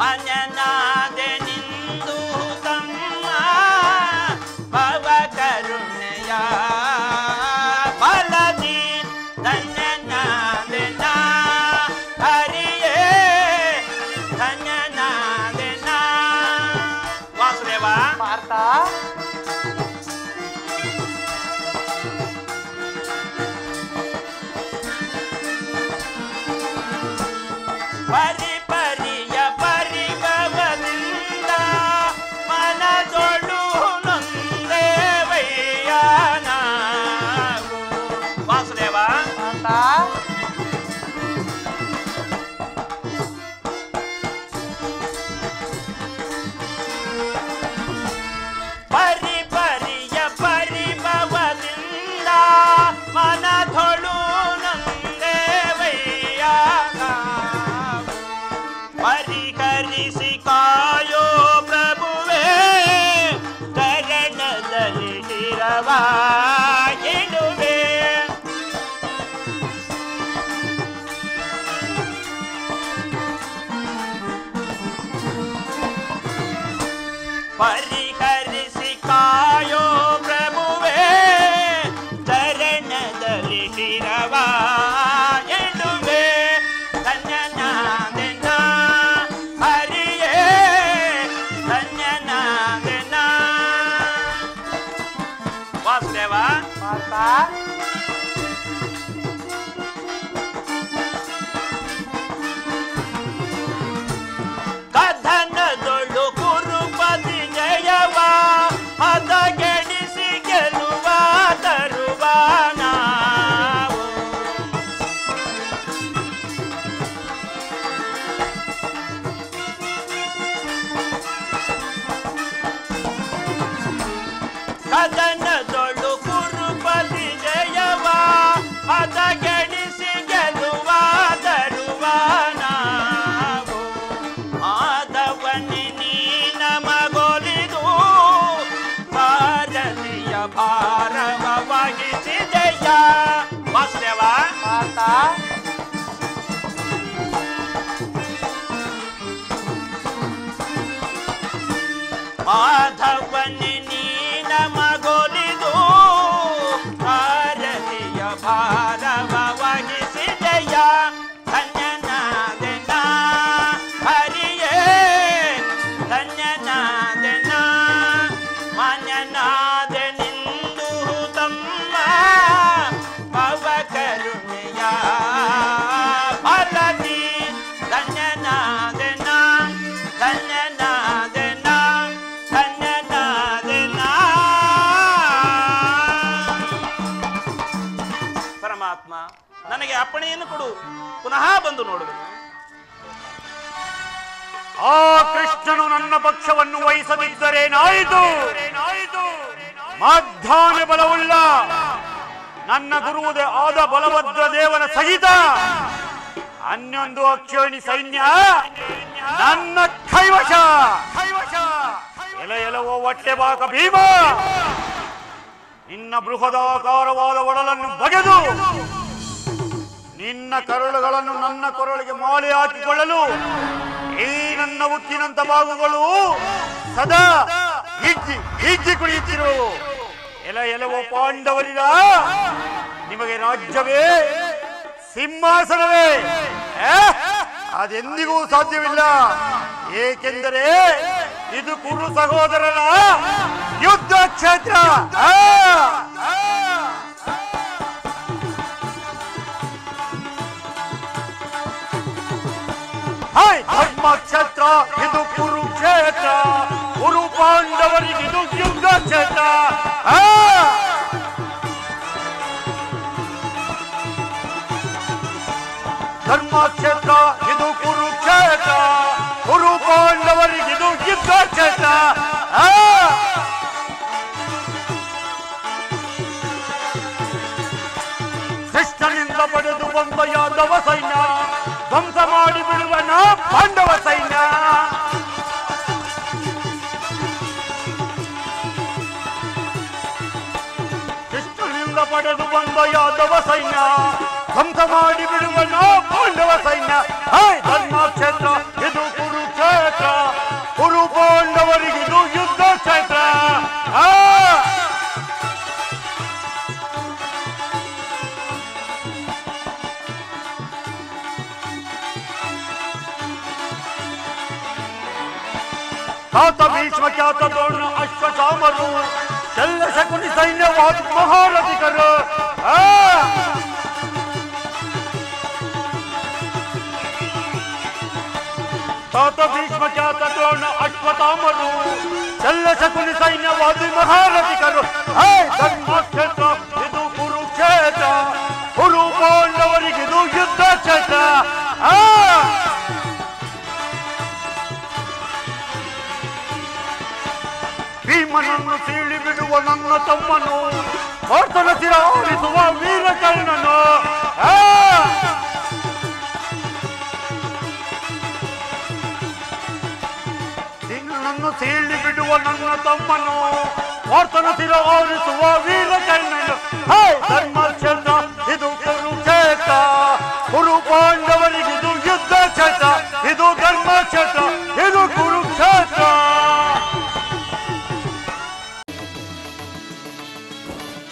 ಮಾನ್ಯನಾದೆ ನಿಂದು ತಮ್ಮ ಭವ ಕರುಣೆಯ ಬಲದಿ. ಧನ್ಯನಾದೆ ನಾ ಹರಿಯೇ, ಧನ್ಯನಾದೆ ನಾ ವಾಸುದೇವ. ಪಾರ್ಥ, ಪರಿ ಪರಿಯ ಪರಿಭವದಿಂದ ಮನದೊಳು ನೊಂದೇವಯ್ಯ ನಾವು. ವಾಸುದೇವ. ಪಾರ್ಥ, ಪರಿ ಪರಿಯ ಪರಿಭವದಿಂದ ಮನದೊಳು ನೊಂದೇವಯ್ಯ ನಾವು. ಪರಿಹರಿಸಿ ಕಾಯೋ ಪ್ರಭುವೇ, ಚರಣದಲ್ಲಿ ಶಿರವ ಇಡುವೆ. ಪರಿಹರಿಸಿ ಕಾಯೋ ಪ್ರಭುವೇ, ಚರಣದಲ್ಲಿ ಶಿರವ ಇಡುವೆ. ಧನ್ಯನಾದೆ ನಾ ಹರಿಯೇ, ಧನ್ಯನಾದೆ ನಾ ವಾಸುದೇವ. ಪಾರ್ಥ, ಕಥನದೊಳು ಕುರುಪತಿ ಜಯವ ಹದಗೆಡಿಸಿ ಗೆಲುವ ತರುವ ನಾವು. ಕಥನದೊಳು ಕುರುಪತಿ ಜಯವ ಹದಗೆಡಿಸಿ ಗೆಲುವ ತರುವ ನಾವು. ಆದವನಿ ನೀ ನಮಗೊಲಿದು ಭಾರತೀಯ ಭಾರವ ವಹಿಸಿದೆಯ ವಾಸುದೇವ. ಪಾರ್ಥ, ಮಾಧವನೆ ನೀನ ಮಗೊಲಿದು ಭಾರತೀಯ ಭಾರವ ವಹಿಸಿದೆಯ ಧನ್ಯನಾದೆನ ಹರಿಯೇ ಧನ್ಯನಾದೆನ ಮಾನ್ಯನಾದೆನಿಂದು ತಮ್ಮ ಭವ ಕರುಣೆಯ ಫಲದಿ ಧನ್ಯನಾದೆನ ಧನ್ಯನಾದೆನ ಧನ್ಯನಾದೆನ. ಪರಮಾತ್ಮ ನನಗೆ ಅಪ್ಪಣೆಯನ್ನು ಕೊಡು, ಪುನಃ ಬಂದು ನೋಡುವೆನು. ಆ ಕೃಷ್ಣನು ನನ್ನ ಪಕ್ಷವನ್ನು ವಹಿಸದಿದ್ದರೇನಾಯಿತು? ಮಧ್ಯಾಹ್ನ ಬಲವುಳ್ಳ ನನ್ನ ಗುರುವುದೇ ಆದ ಬಲಭದ್ರ ದೇವನ ಸಹಿತ 11 ಅಕ್ಷೋಣಿ ಸೈನ್ಯ ನನ್ನ ಕೈವಶ. ಎಲೆಯೆಲವೋ ಹೊಟ್ಟೆ ಬಾಕ ಭೀಮ, ನಿನ್ನ ಬೃಹದಾಕಾರವಾದ ಒಡಲನ್ನು ಬಗೆದು ನಿನ್ನ ಕರುಳುಗಳನ್ನು ನನ್ನ ಕೊರಳಿಗೆ ಮಾಲೆ ಹಾಕಿಕೊಳ್ಳಲು ಈ ನನ್ನ ಉಕ್ಕಿನಂತ ಬಾಗುಗಳು ಸದಾ ಹಿಜ್ಜಿ ಕುಳಿಯುತ್ತಿರು. ಎಲೆಯೆಲವೋ ಪಾಂಡವರಿರ, ನಿಮಗೆ ರಾಜ್ಯವೇ ಸಿಂಹಾಸನವೇ ಅದೆಂದಿಗೂ ಸಾಧ್ಯವಿಲ್ಲ. ಏಕೆಂದರೆ ಇದು ಕುರು ಸಹೋದರರ ಯುದ್ಧ ಕ್ಷೇತ್ರ. ಧರ್ಮ ಕ್ಷೇತ್ರ ಇದು ಕುರುಕ್ಷೇತ್ರ, ಕುರು ಪಾಂಡವರಿಗಿದು ಯುದ್ಧ ಕ್ಷೇತ್ರ. ಧರ್ಮ ಕ್ಷೇತ್ರ ಇದು ಕುರುಕ್ಷೇತ್ರ, ಕುರು ಪಾಂಡವರಿಗಿದು ಯುದ್ಧ ಕ್ಷೇತ್ರ. ಕೃಷ್ಣನಿಂದ ಪಡೆದು ಬಂದ ಯಾದವ ಸೈನ್ಯ ಧ್ವಂಸ ಮಾಡಿ ಬಿಡುವನ ಪಾಂಡವ ಸೈನ್ಯ. ಕೃಷ್ಣನಿಂದ ಪಡೆದು ಬಂದ ಯಾದವ ಸೈನ್ಯ ಧ್ವಂಸ ಮಾಡಿ ಬಿಡುವನ ಪಾಂಡವ ಸೈನ್ಯ. ಧರ್ಮ ಕ್ಷೇತ್ರ ಇದು ಕುರುಕ್ಷೇತ್ರ, ಕುರು ಪಾಂಡವರಿಗಿದು ಯುದ್ಧ ಕ್ಷೇತ್ರ. ತಾತ ಭೀಷ್ಮ ಖ್ಯಾತ ದ್ರೋಣ ಅಶ್ವತ್ಥಾಮರು ಶಲ್ಯ ಶಕುನಿ ಸೈನ್ಯವಾದ ಮಹಾರಥಿಕರು. ತಾತ ಭೀಷ್ಮ ಖ್ಯಾತ ದ್ರೋಣ ಅಶ್ವತ್ಥಾಮರು ಶಲ್ಯ ಶಕುನಿ ಸೈನ್ಯವಾದ ಮಹಾರಥಿಕರು. ಧರ್ಮ ಕ್ಷೇತ್ರ ಇದು ಕುರುಕ್ಷೇತ್ರ, ಕುರು ಪಾಂಡವರಿಗಿದು ಯುದ್ಧ ಕ್ಷೇತ್ರ. ಭೀಮನನ್ನು ಸೀಳಿ ಬಿಡುವ ನನ್ನ ತಮ್ಮನು, ಭಾರತದ ಸಿರ ಆಲಿಸುವ ವೀರಕರ್ಣನು. ಭೀಮನನ್ನು ಸೀಳಿ ಬಿಡುವ ನನ್ನ ತಮ್ಮನು, ಭಾರತದ ಸಿರ ಆಲಿಸುವ ವೀರಕರ್ಣನು. ಧರ್ಮ ಕ್ಷೇತ್ರ ಇದು ಕುರುಕ್ಷೇತ್ರ, ಕುರು ಪಾಂಡವರಿಗೆ